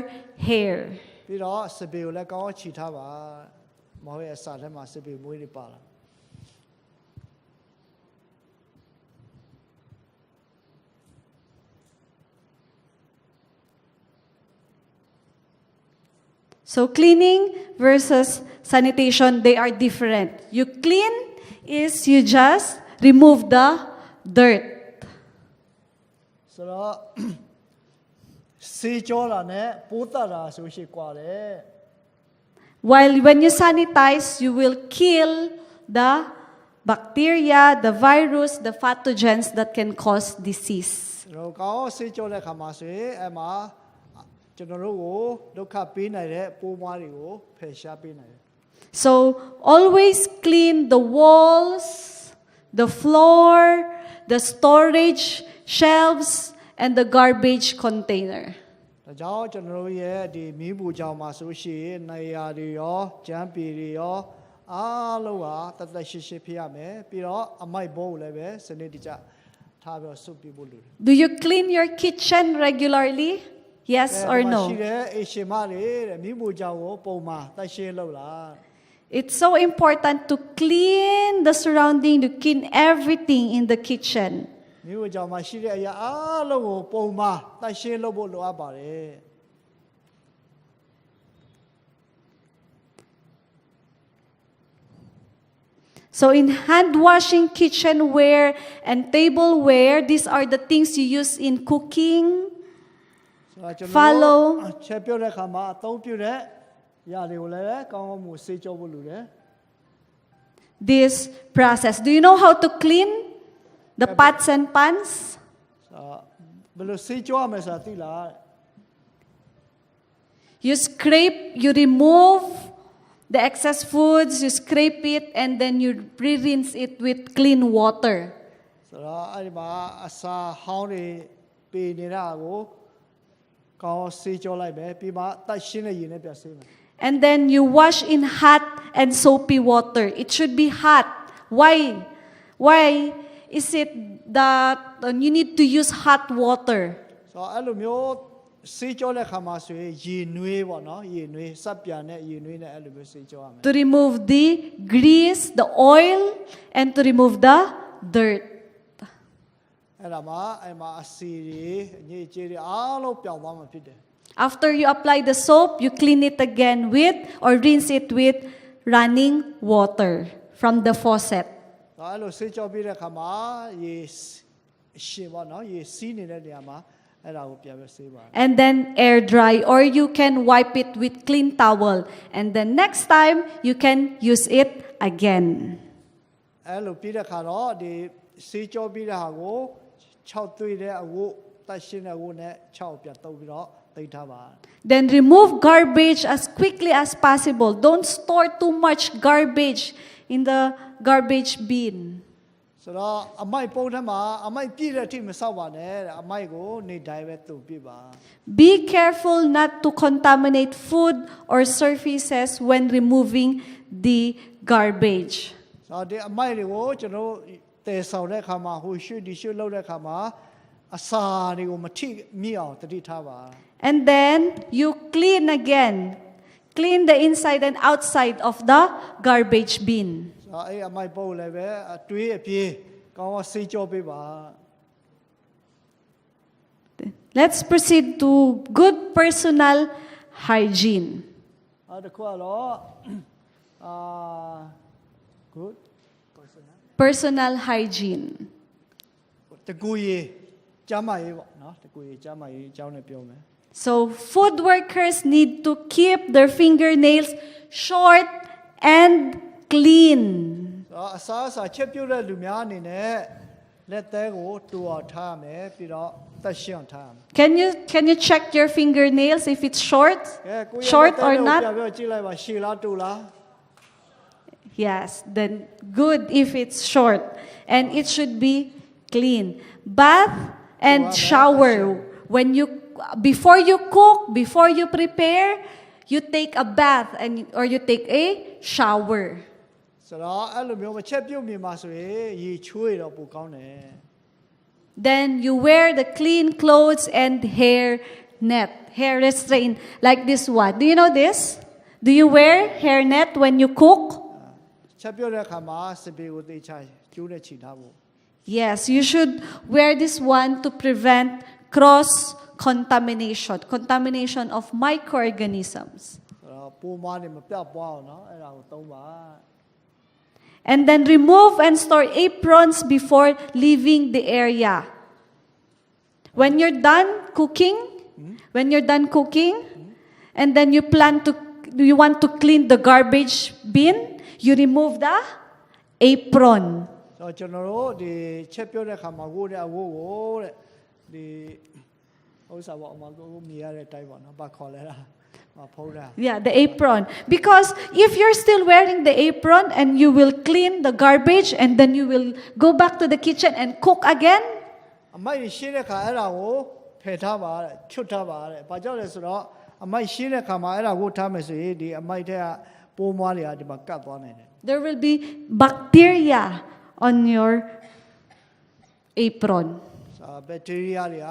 hair. ပြီးတော့စပယ်ကိုလည်းကောင်းအောင်ခြိထားပါမဟုတ်ရဲ့အစားထဲမှာစပယ်မွေးတွေပါလာ So cleaning versus sanitation, they are different. You clean is you just remove the dirt. ဆိုတော့စေကြောတာနဲ့ပိုးတတ်တာဆိုရှိกว่าတယ် While when you sanitize, you will kill the bacteria, the virus, the pathogens that can cause disease. ကျွန်တော်ကောင်းစေကြောတဲ့ခါမှာဆိုရင်အဲ့မှာကျွန်တော်တို့ကိုဒုက္ခပေးနိုင်တဲ့ပိုးမွားတွေကိုဖယ်ရှားပေးနိုင်တယ် So always clean the walls, the floor, the storage shelves, and the garbage container. ဒါကြောင့်ကျွန်တော်တို့ရဲ့ဒီမီးပူကြောင်မှာဆိုရှင်နေရာတွေရောကျမ်းပြည်တွေရောအားလုံးကတသက်ရှိရှိဖြစ်ရမယ်ပြီးတော့အမိုက်ဘိုးကိုလည်းပဲစနစ်တကျထားပြီးတော့စုပ်ပြဖို့လိုတယ် Do you clean your kitchen regularly? Yes or ရှိ no? တဲ့အိမ်ရှင်မတွေတဲ့မီးပူကြောင်ကိုပုံမှာတရှင်းလုပ်လား It's so important to clean the surrounding, to clean everything in the kitchen. မီးပူကြောင်မှာရှိတဲ့အရာအားလုံးကိုပုံမှာတရှင်းလုပ်ဖို့လိုအပ်ပါတယ် So So in hand washing, kitchenware, and tableware, these are the things you use in cooking. ဆိုတော့ကျွန်တော် Follow. ချက်ပြုတ်တဲ့ခါမှာအသုံးပြုတဲ့ຢာတွေကိုလည်းကောင်းကောင်းမှုစေကြောဖို့လိုတယ် This process. Do you know how to clean the pots and pans? ဘယ်လိုစေကြောရမလဲဆိုတာသိလား You scrape, you remove the excess foods, you scrape it, and then you re-rinse it with clean water. ဆိုတော့အဲ့ဒီမှာအစာဟောင်းတွေပေနေတာကိုကောင်းစေကြောလိုက်ပဲပြီးမှတတ်ရှင်းတဲ့ရေနဲ့ပြန်ဆေးမယ် And then you wash in hot and soapy water. It should be hot. Why? Why is it that you need to use hot water? ဆိုတော့အဲ့လိုမျိုးစေကြောတဲ့ခါမှာဆိုရင်ရေနွေးပေါ့နော်ရေနွေးစပ်ပြန်တဲ့ရေနွေးနဲ့အဲ့လိုမျိုးစေကြောရမယ် To remove the grease, the oil, and to remove the dirt. အဲ့ဒါမှာအဲ့မှာအစီတွေအညစ်အကြေးတွေအားလုံးပြောင်းသွားမှာဖြစ်တယ် After you apply the soap, you clean it again with or rinse it with running water from the faucet. ဒါအဲ့လိုစေကြောပြီးတဲ့ခါမှာရေရှင်ပေါ့နော်ရေစီးနေတဲ့နေရာမှာအဲ့ဒါကိုပြန်ပြီးဆေးပါ And then air dry, or you can wipe it with clean towel. And then next time, you can use it again. အဲ့လိုပြီးတဲ့ခါတော့ဒီစေကြောပြီးတဲ့ဟာကို6သွေးတဲ့အဝတ်တတ်ရှင်းတဲ့အဝတ်နဲ့6ပြန်တုပ်ပြီးတော့သိမ်းထားပါ Then remove garbage as quickly as possible. Don't store too much garbage in the garbage bin. ဆိုတော့အမိုက်ပုံးထဲမှာအမိုက်ပြည့်တဲ့အထိမဆောက်ပါနဲ့တဲ့အမိုက်ကိုနေတိုင်းပဲတုပ်ပြပါ Be careful not to contaminate food or surfaces when removing the garbage. ဆိုတော့ဒီအမိုက်တွေကိုကျွန်တော်တည်ဆောင်တဲ့အခါမှာဟိုရွှေ့ဒီရွှေ့လုပ်တဲ့အခါမှာအစာတွေကိုမထိမိအောင်တတိထားပါ And then you clean again. Clean the inside and outside of the garbage bin. ဆိုတော့အဲ့အမိုက်ပုံးလည်းပဲအတွေးအပြေးကောင်းအောင်စေကြောပေးပါ Let's proceed to good personal hygiene. အဲ့တခုကတော့အာ good Personal hygiene. တကူရေကျမ်းမာရေးပေါ့နော်တကူရေကျမ်းမာရေးအကြောင်းနဲ့ပြောမယ် So food workers need to keep their fingernails short and clean. အစားအစာချက်ပြုတ်တဲ့လူများအနေနဲ့လက်သေးကိုတူအောင်ထားမယ်ပြီးတော့သက်ရှင်းအောင်ထားမယ် Can you check your fingernails if it's short? ကဲကိုရ Short လက် or သေးကို not? ပြပြကြည့်လိုက်ပါရှည်လားတူလား Yes, then good if it's short. And it should be clean. Bath and shower. Before you cook, before you prepare, you take a bath or you take a shower. ဆိုတော့အဲ့လိုမျိုးမချက်ပြုတ်မြင်ပါဆိုရင်ရေချွေးတော့ပိုကောင်းတယ် Then you wear the clean clothes and hair restraint like this one. Do you know this? Do you wear hair net when you cook? ချက်ပြုတ်တဲ့အခါမှာစပီကိုတေချာကျိုးနဲ့ချီထားဖို့ Yes, you should wear this one to prevent contamination of microorganisms. ဆိုတော့ပိုးမွားနေမပြတ်ပွားအောင်နော်အဲ့ဒါကိုသုံးပါ And then remove and store aprons before leaving the area. When you're done cooking, and then you want to clean the garbage bin, you remove the apron. ဆိုတော့ကျွန်တော်တို့ဒီချက်ပြုတ်တဲ့အခါမှာဝိုးတဲ့အဝိုးကိုတဲ့ဒီဥစ္စာပေါ့အမကိုမြည်ရတဲ့အတိုင်းပေါ့နော်ဘာခေါ်လဲလားမဖုံးတာ Yeah, the apron. Because if you're still wearing the apron and you will clean the garbage and then you will go back to the kitchen and cook again, အမိုက်ရှင်းတဲ့ခါအဲ့ဒါကိုဖယ်ထားပါတဲ့ချွတ်ထားပါတဲ့ဘာကြောင့်လဲဆိုတော့အမိုက်ရှင်းတဲ့ခါမှာအဲ့ဒါကိုထားမယ်ဆိုရင်ဒီအမိုက်ထဲကပိုးမွားတွေကဒီမှာကတ်သွားနိုင်တယ် there will be bacteria on your apron. ဘက်တီးရီးယားတွေက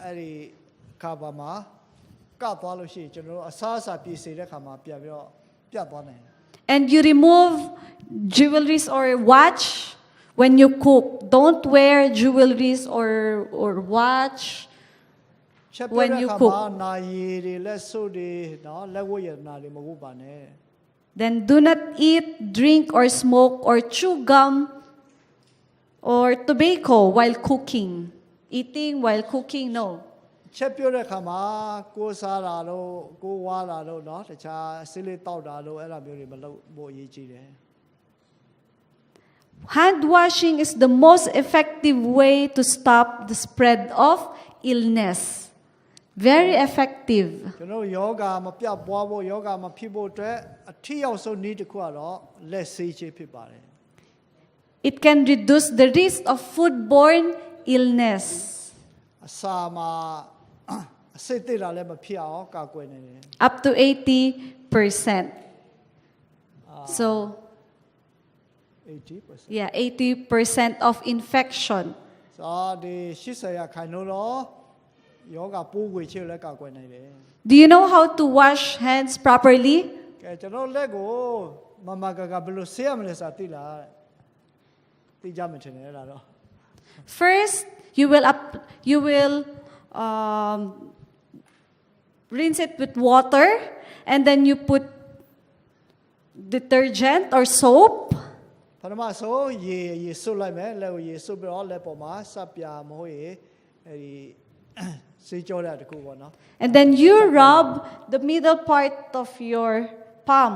အဲ့ဒီကာဘာမှာကတ်သွားလို့ရှိရင်ကျွန်တော်တို့အစားအစာပြည့်စေတဲ့ခါမှာပြန်ပြီးတော့ပြတ်သွားနိုင်တယ် And you remove jewelries or watch when you cook. Don't wear jewelries or watch ချက်ပြုတ် when တဲ့ you ခါ cook. မှာနာရီတွေလက်စွပ်တွေနော်လက်ဝတ်ရတနာတွေမဟုတ်ပါနဲ့ Then do not eat, drink, or smoke, or chew gum or tobacco while cooking. Eating while cooking, no. ချက်ပြောတဲ့ခါမှာကိုယ်စားတာတော့ကိုယ်ဝါတာတော့เนาะတခြားဆေးလေးတောက်တာတော့အဲ့လိုမျိုးတွေမလုပ်ဖို့အရေးကြီးတယ် Hand washing is the most effective way to stop the spread of illness. Very effective. ကျွန်တော်ယောဂမပြတ်ပွားဖို့ယောဂမဖြစ်ဖို့အတွက်အထီရောက်ဆုံးနည်းတစ်ခုကတော့လက်ဆေးခြင်းဖြစ်ပါတယ် It can reduce the risk of foodborne illness. အစာမှာအဆိပ်သင့်တာလည်းမဖြစ်အောင်ကာကွယ်နေတယ် Up to 80%. So, 80% yeah, 80% of infection. ဆိုဒီ80ရာခိုင်နှုန်းတော့ယောဂပိုးဝေချေလည်းကာကွယ်နိုင်တယ် Do you know how to wash hands properly? ကဲကျွန်တော်လက်ကိုမမကကဘယ်လိုဆေးရမလဲဆိုတာသိလားသိကြမှထင်တယ်အဲ့ဒါတော့ First, you will rinse it with water, and then you put detergent or soap. ပထမဆုံးရေစွတ်လိုက်မယ်လက်ကိုရေစွတ်ပြီးတော့လက်ပေါ်မှာစပ်ပြာမဟုတ်ရေအဲ့ဒီစေးကြောတဲ့တခုပေါ့နော် And then you rub the middle part of your palm,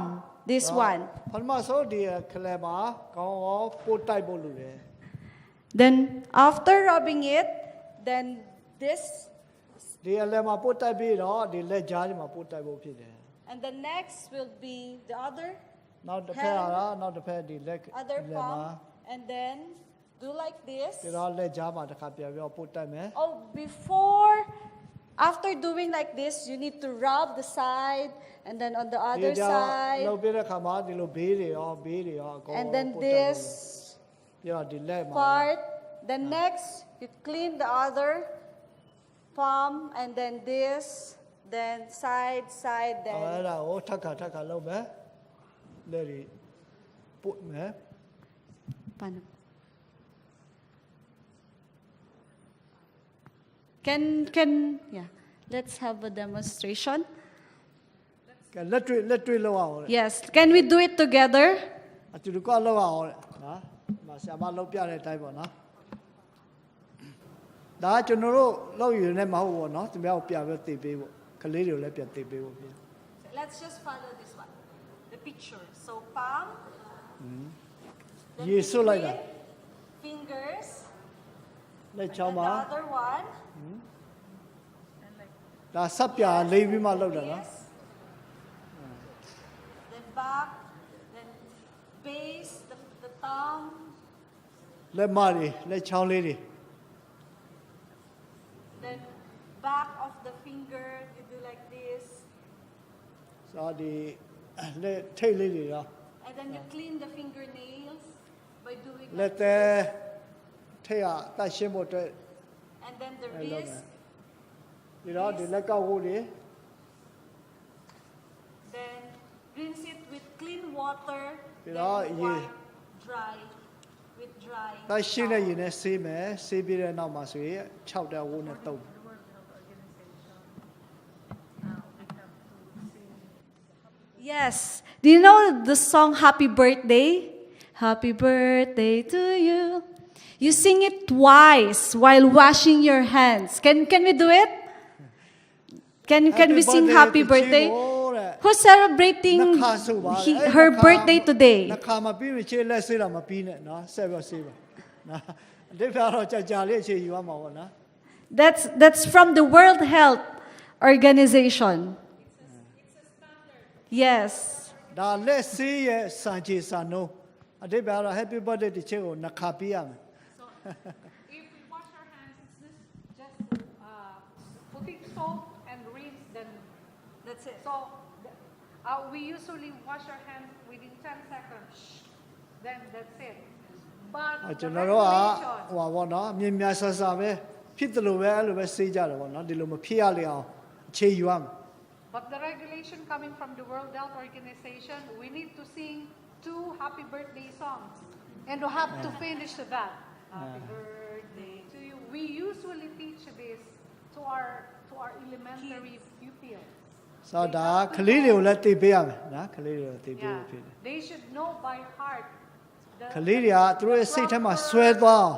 this one. ပထမဆုံးဒီခလဲမှာကောင်းကောင်းပို့တိုက်ဖို့လိုတယ် Then after rubbing it, then this, ဒီအလဲမှာပို့တိုက်ပြီးတော့ဒီလက်ကြားထဲမှာပို့တိုက်ဖို့ဖြစ်တယ် and the next will be the other နောက်တစ်ဖက်ကနောက်တစ်ဖက်ဒီလက် other လက်မှာ palm, and then do like this. ပြီးတော့လက်ကြားမှာတစ်ခါပြန်ပြီးတော့ပို့တိုက်မယ် Oh, after doing like this, you need to rub the side, and then on the other ဒီ side, လောက်ပြီးတဲ့ခါမှာဒီလိုဘေးတွေရောအကုန် and then ပို့တိုက်ဖို့ this ပြီးတော့ဒီလက်မှာ part. Then next, you clean the other palm, and then this, then side, အဲ့ then. ဒါကိုထပ်ခါလုပ်မယ်လက်တွေပို့မယ် Paano? Yeah. Let's have a demonstration. ကဲလက်တွေ့လောက်အောင် Yes. Can we do it together? အတူတူကလောက်အောင်နော်မဆရာမလောက်ပြတဲ့အတိုင်းပေါ့နော်ဒါကျွန်တော်တို့လောက်ယူနေမှာဟုတ်ပေါ့နော်သူများကိုပြပြီးသိပေးဖို့ကလေးတွေကိုလည်းပြန်သိပေးဖို့ပြန် Let's just follow this one. The picture. So palm. Then ရေစွတ်လိုက်တာ fingers. လက်ချောင်း And မှာ the other one. ဒါဆပ်ပြာလိမ့်ပြီးမှလောက်တာနော် This. Then back. Then base. The thumb. လက်မတွေလက်ချောင်းလေးတွေ Then back of the finger. You do like this. ဆိုဒီလက်ထိတ်လေးတွေရော And then you clean the fingernails by doing လက် like သေးထိတ်ရတတ်ရှင်းဖို့အတွက် And then the I love wrist. ဒီတော့ဒီလက်ကောက်ဖို့တွေ Then rinse it with clean water. Cái Then đó wipe dry. With dry. တတ်ရှင်းတဲ့ရေနဲ့ဆေးမယ်ဆေးပြီးတဲ့နောက်မှာဆိုရင်6တဲ့ဝိုးနဲ့တုပ် Yes. Do you know the song Happy Birthday? Happy birthday to you. You sing it twice while washing your hands. Can we do it? Can we sing Happy Birthday? Who's celebrating နှခါဆိုပါ her birthday today? နှခါမပြီးရင်ခြေလက်ဆေးတာမပြီးနဲ့နော်ဆက်ပြီးဆေးပါနော်ဒီဖာတော့ကြာလေးအခြေယူရမှာပေါ့နော် That's from the World Health Organization. Yes. ဒါလက်ဆေးရဲ့စံကြေစံနှုန်းအတိပ္ပယ်ကတော့ Happy Birthday တစ်ချက်ကိုနှခါပေးရမယ် If we wash our hands, it's just putting soap and rinse, then That's it. so we usually wash our hands within 10 seconds. Then that's it. But ကျွန် the တော်တို့က regulation, ဟိုပါပေါ့နော်မြင်များဆဆပဲဖြစ်တယ်လို့ပဲအဲ့လိုပဲဆေးကြတယ်ပေါ့နော်ဒီလိုမဖြစ်ရလေအောင်အခြေယူရမယ် but the regulation coming from the World Health Organization, we need to sing 2 happy birthday songs, and we have to finish that. Happy birthday to you. We usually teach this to our elementary pupils. ဆိုတော့ဒါကလေးတွေကိုလည်းသိပေးရမယ်နော်ကလေးတွေကိုသိပေး Yeah. ဖို့ဖြစ်တယ် They should know by heart. ကလေးတွေကသူတို့ရဲ့စိတ်ထဲမှာဆွဲသွားအောင်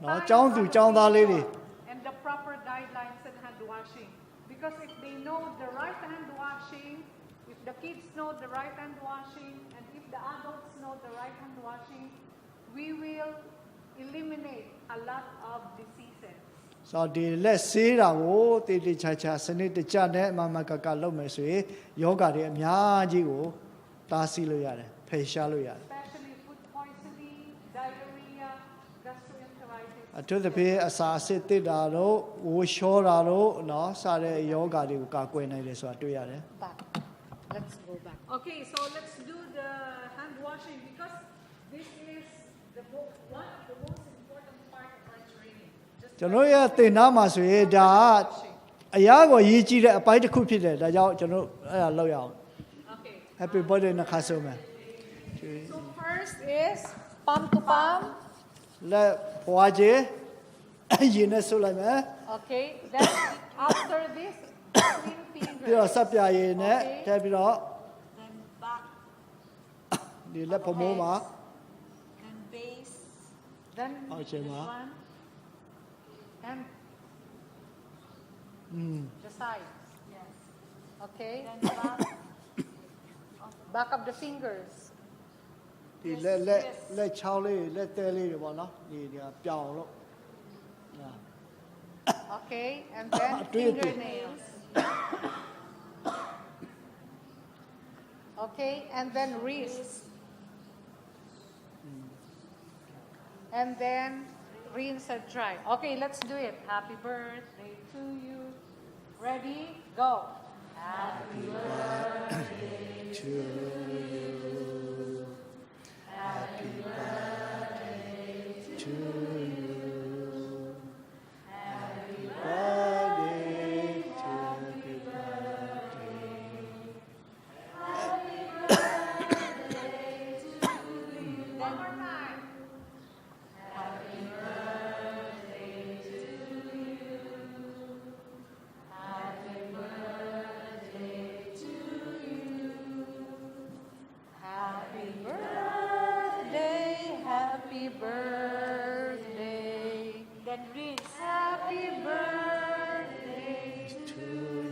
နော်ចောင်းသူចောင်းသားလေးတွေ And the proper guidelines in hand washing. Because if they know the right hand washing, if the kids know the right hand washing, and if the adults know the right hand washing, we will eliminate a lot of diseases. ဆိုတော့ဒီလက်ဆေးတာကိုတည်တည်ချာချာစနစ်တကျနဲ့အမှန်မှန်ကကလုပ်မယ်ဆိုရင်ယောဂတွေအများကြီးကိုတားဆီးလို့ရတယ်ဖယ်ရှားလို့ရတယ် Especially food poisoning, diarrhea, gastroenteritis. အထူးသဖြင့်အစာအစစ်တစ်တာတို့ဝိုးလျှောတာတို့နော်စတဲ့ယောဂတွေကိုကာကွယ်နိုင်တယ်ဆိုတာတွေ့ရတယ် Back. Let's go back. Okay, so let's do the hand washing because this is one of the most important part of our training. Just ကျွန်တော်ရဲ့သင်တန်းမှာဆိုရင်ဒါကအရာကိုရည်ကြည့်တဲ့အပိုင်းတစ်ခုဖြစ်တယ်ဒါကြောင့်ကျွန်တော်အဲ့ဒါလုပ်ရအောင် okay. Happy birthday နှခါဆိုမယ် So first is palm to palm. လက်ဖွာခြင်းရင်နဲ့ဆုပ်လိုက်မယ် Okay. Then after this, clean ပြီး fingers. တော့ဆက်ပြရည်နဲ့ထည့်ပြီးတော့ Then back ဒီလက်ဖမိုးမှာ and base. Then Okay, this ma. one. And อืม the sides. Yes. Okay. Then back. Back of the fingers. ဒီလက်ချောင်းလေးလက်သေးလေးတွေပေါ့နော်ဒီကပြောင်းလို့ Okay. And then Do it. fingernails. Okay. And then wrists. And then rinse and dry. Okay, let's do it. Happy birthday to you. Ready? Go. Happy to you happy birthday to you happy birthday to One more time. Happy birthday, happy birthday. Then rinse. Happy birthday to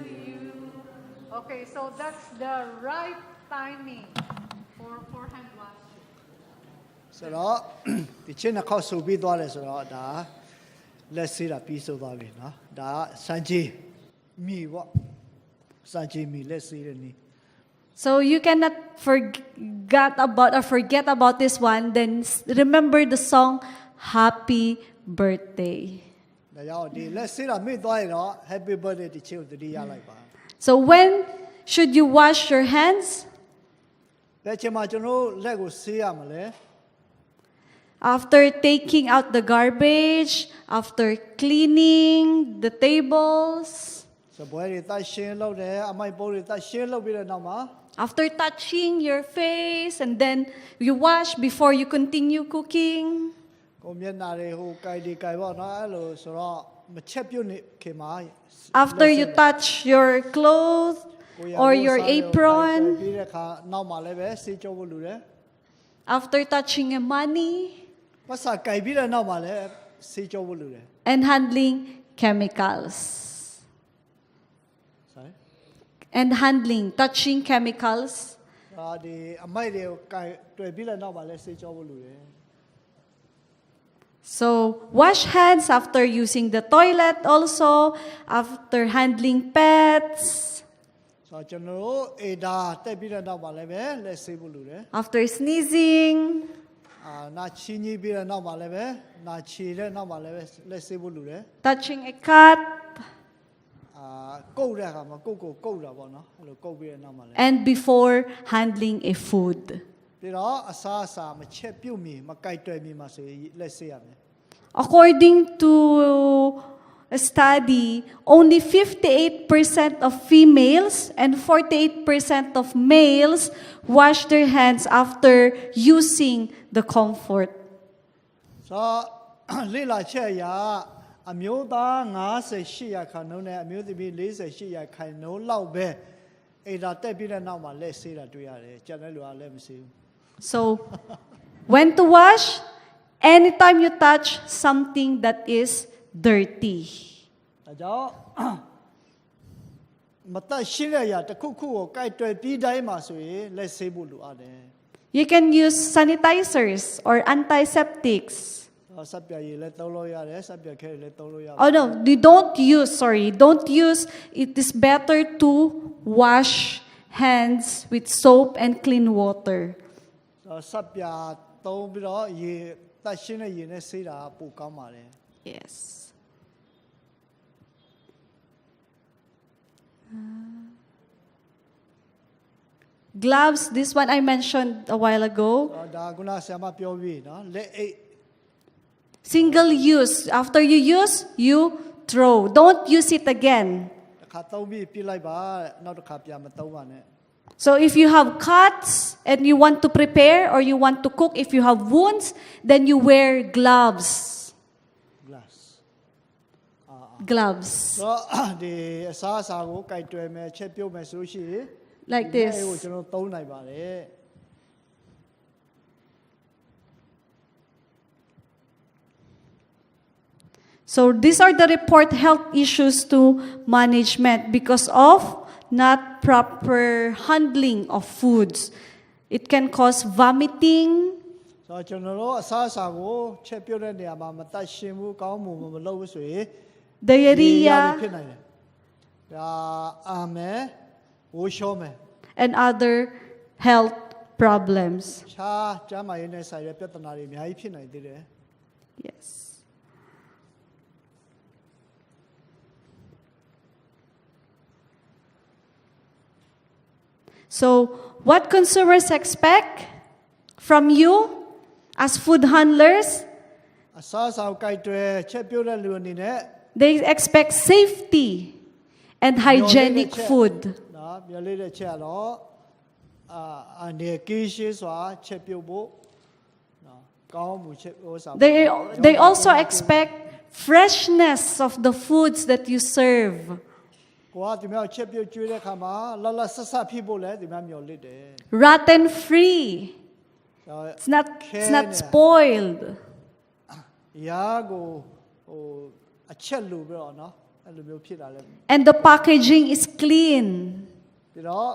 you. Okay, so that's the right timing for hand washing. ဆိုတော့ဒီချင်းတစ်ခေါက်ဆူပြီးသွားတယ်ဆိုတော့ဒါလက်ဆေးတာပြီးဆိုသွားပြီเนาะဒါစံကြီးမိပေါ့စံကြီးမိလက်ဆေးတဲ့နည်း So you cannot forget about this one. Then remember the song "Happy Birthday." ဒါကြောင့်ဒီလက်ဆေးတာမိသွားရင်တော့ Happy birthday ဒီချင်းကိုသတိရလိုက်ပါ So when should you wash your hands? ဘယ်ချိန်မှာကျွန်တော်လက်ကိုဆေးရမလဲ After taking out the garbage, after cleaning the tables, စပွဲတွေတတ်ရှင်းလုပ်တယ်အမိုက်ပိုးတွေတတ်ရှင်းလုပ်ပြီးတဲ့နောက်မှာ after touching your face, and then you wash before you continue cooking. ကိုမျက်နှာတွေဟိုကြိုက်ဒီကြိုက်ပေါ့နော်အဲ့လိုဆိုတော့မချက်ပြုတ်နေခင်မှာ After you touch your clothes or your apron, ပြီးတဲ့အခါနောက်မှာလည်းပဲဆေးကြောဖို့လိုတယ် after touching your money, ပတ်စာကြိုက်ပြီးတဲ့နောက်မှာလည်းဆေးကြောဖို့လိုတယ် and handling chemicals. sorry And handling, touching chemicals. ဒီအမိုက်တွေကိုကြိုက်တွေ့ပြီးတဲ့နောက်မှာလည်းဆေးကြောဖို့လိုတယ် So wash hands after using the toilet also, after handling pets, ဆိုတော့ကျွန်တော်တို့အေဒါတက်ပြီးတဲ့နောက်မှာလည်းပဲလက်ဆေးဖို့လိုတယ် after sneezing, နာချီညီပြီးတဲ့နောက်မှာလည်းပဲနာချီတဲ့နောက်မှာလည်းပဲလက်ဆေးဖို့လိုတယ် touching a cat, ကုတ်တဲ့အခါမှာကုတ်ကိုကုတ်တာပေါ့နော်အဲ့လိုကုတ်ပြီးတဲ့နောက်မှာလည်း and before handling a food. ပြီးတော့အစားအစာမချက်ပြုတ်မီမကြိုက်တွေ့မီမှာဆိုရင်လက်ဆေးရမယ် According to a study, only 58% of females and 48% of males wash their hands after using the comfort. ဆိုတော့လေ့လာချက်အရအမျိုးသား58ရာခိုင်နှုန်းနဲ့အမျိုးသမီး48ရာခိုင်နှုန်းလောက်ပဲ အိမ်သာတက်ပြီးတဲ့နောက်မှာလက်ဆေးတာတွေ့ရတယ်ကျန်တဲ့လူကလက်မဆေးဘူး So, when to wash? Anytime you touch something that is dirty. ဒါကြောင့်မတတ်ရှင်းတဲ့အရာတစ်ခုခုကိုကြိုက်တွေ့ပြီးတိုင်းမှာဆိုရင်လက်ဆေးဖို့လိုအပ်တယ် You can use sanitizers or antiseptics. စပ်ပြရည်လည်းသုံးလို့ရတယ်စပ်ပြခဲလည်းသုံးလို့ရတယ် Oh no, you don't use, sorry, don't use. It is better to wash hands with soap and clean water. စပ်ပြသုံးပြီးတော့ရေတတ်ရှင်းတဲ့ရေနဲ့ဆေးတာပိုကောင်းပါတယ် Yes. Gloves, this one I mentioned a while ago. ဒါကဆရာမပြောပြီးနော်လက်အိတ် Single use. After you use, you throw. Don't use it again. တစ်ခါသုံးပြီးပြလိုက်ပါနောက်တစ်ခါပြန်မသုံးပါနဲ့ So if you have cuts and you want to prepare or you want to cook, if you have wounds, then you wear gloves. glass Gloves. တော့ဒီအစားအစာကိုကြိုက်တွေ့မယ်ချက်ပြုတ်မယ်ဆိုလို့ရှိရင် Like ဒီ this. ကိုကျွန်တော်သုံးနိုင်ပါတယ် So these are the report health issues to management because of not proper handling of foods. It can cause vomiting, ဆိုတော့ကျွန်တော်တို့အစားအစာကိုချက်ပြုတ်တဲ့နေရာမှာမတတ်ရှင်းဘူးကောင်းမှုမလုပ်ဘူးဆိုရင် diarrhea, ဖြစ်နိုင်တယ်ဒါအာမယ်ဝိုးရှောမယ် and other health problems. ခြားကျန်းမာရေးနဲ့ဆိုင်တဲ့ပြဿနာတွေအများကြီးဖြစ်နိုင်သေးတယ် Yes. So, what consumers expect from you as food handlers? အစားအစာကိုကြိုက်တွေ့ချက်ပြုတ်တဲ့လူအနေနဲ့ They expect safety and hygienic food. နော်မျှလေးတဲ့ချက်တော့အနေကင်းရှင်းစွာချက်ပြုတ်ဖို့နော်ကောင်းမှုချက်ဥစား They also expect freshness of the foods that you serve. ကိုကဒီမျိုးချက်ပြုတ်ကျွေးတဲ့ခါမှာလတ်လတ်ဆက်ဆက်ဖြစ်ဖို့လဲဒီမျိုးမျှလေးတယ် Rotten free. It's not spoiled. ရာကိုဟိုအချက်လိုပြီးတော့နော်အဲ့လိုမျိုးဖြစ်တာလဲ And the packaging is clean. ပြီးတော့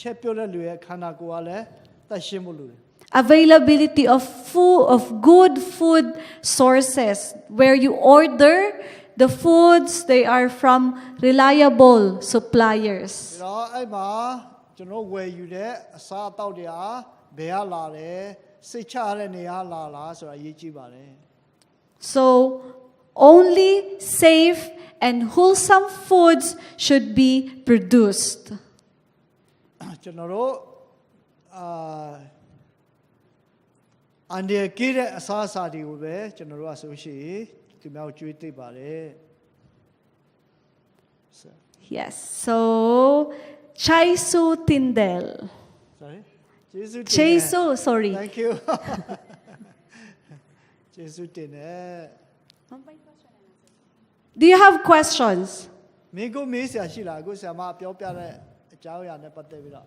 ချက်ပြုတ်တဲ့လူရဲ့ခန္ဓာကိုယ်ကလည်းတတ်ရှင်းဖို့လိုတယ် Availability of food, of good food sources where you order the foods, they are from reliable suppliers. ပြီးတော့အဲ့မှာကျွန်တော်ဝယ်ယူတဲ့အစားအသောက်တွေဟာဘယ်ကလာလဲစိတ်ချရတဲ့နေရာလာလားဆိုတာအရေးကြီးပါတယ် So, only safe and wholesome foods should be produced. ကျွန်တော်တို့အန်ဒီကီးတဲ့အစားအစာတွေကိုပဲကျွန်တော်တို့ကဆိုရှိဒီမျိုးကျွေးသိပါတယ် Yes. So, Chai Su Tindel. sorry ကျေးဇူးတင် Chai Su, sorry. thank you ကျေးဇူးတင်တယ် Do you have questions? မင်းကိုမေးစရာရှိလားအခုဆရာမပြောပြတဲ့အကြောင်းအရာနဲ့ပတ်သက်ပြီးတော့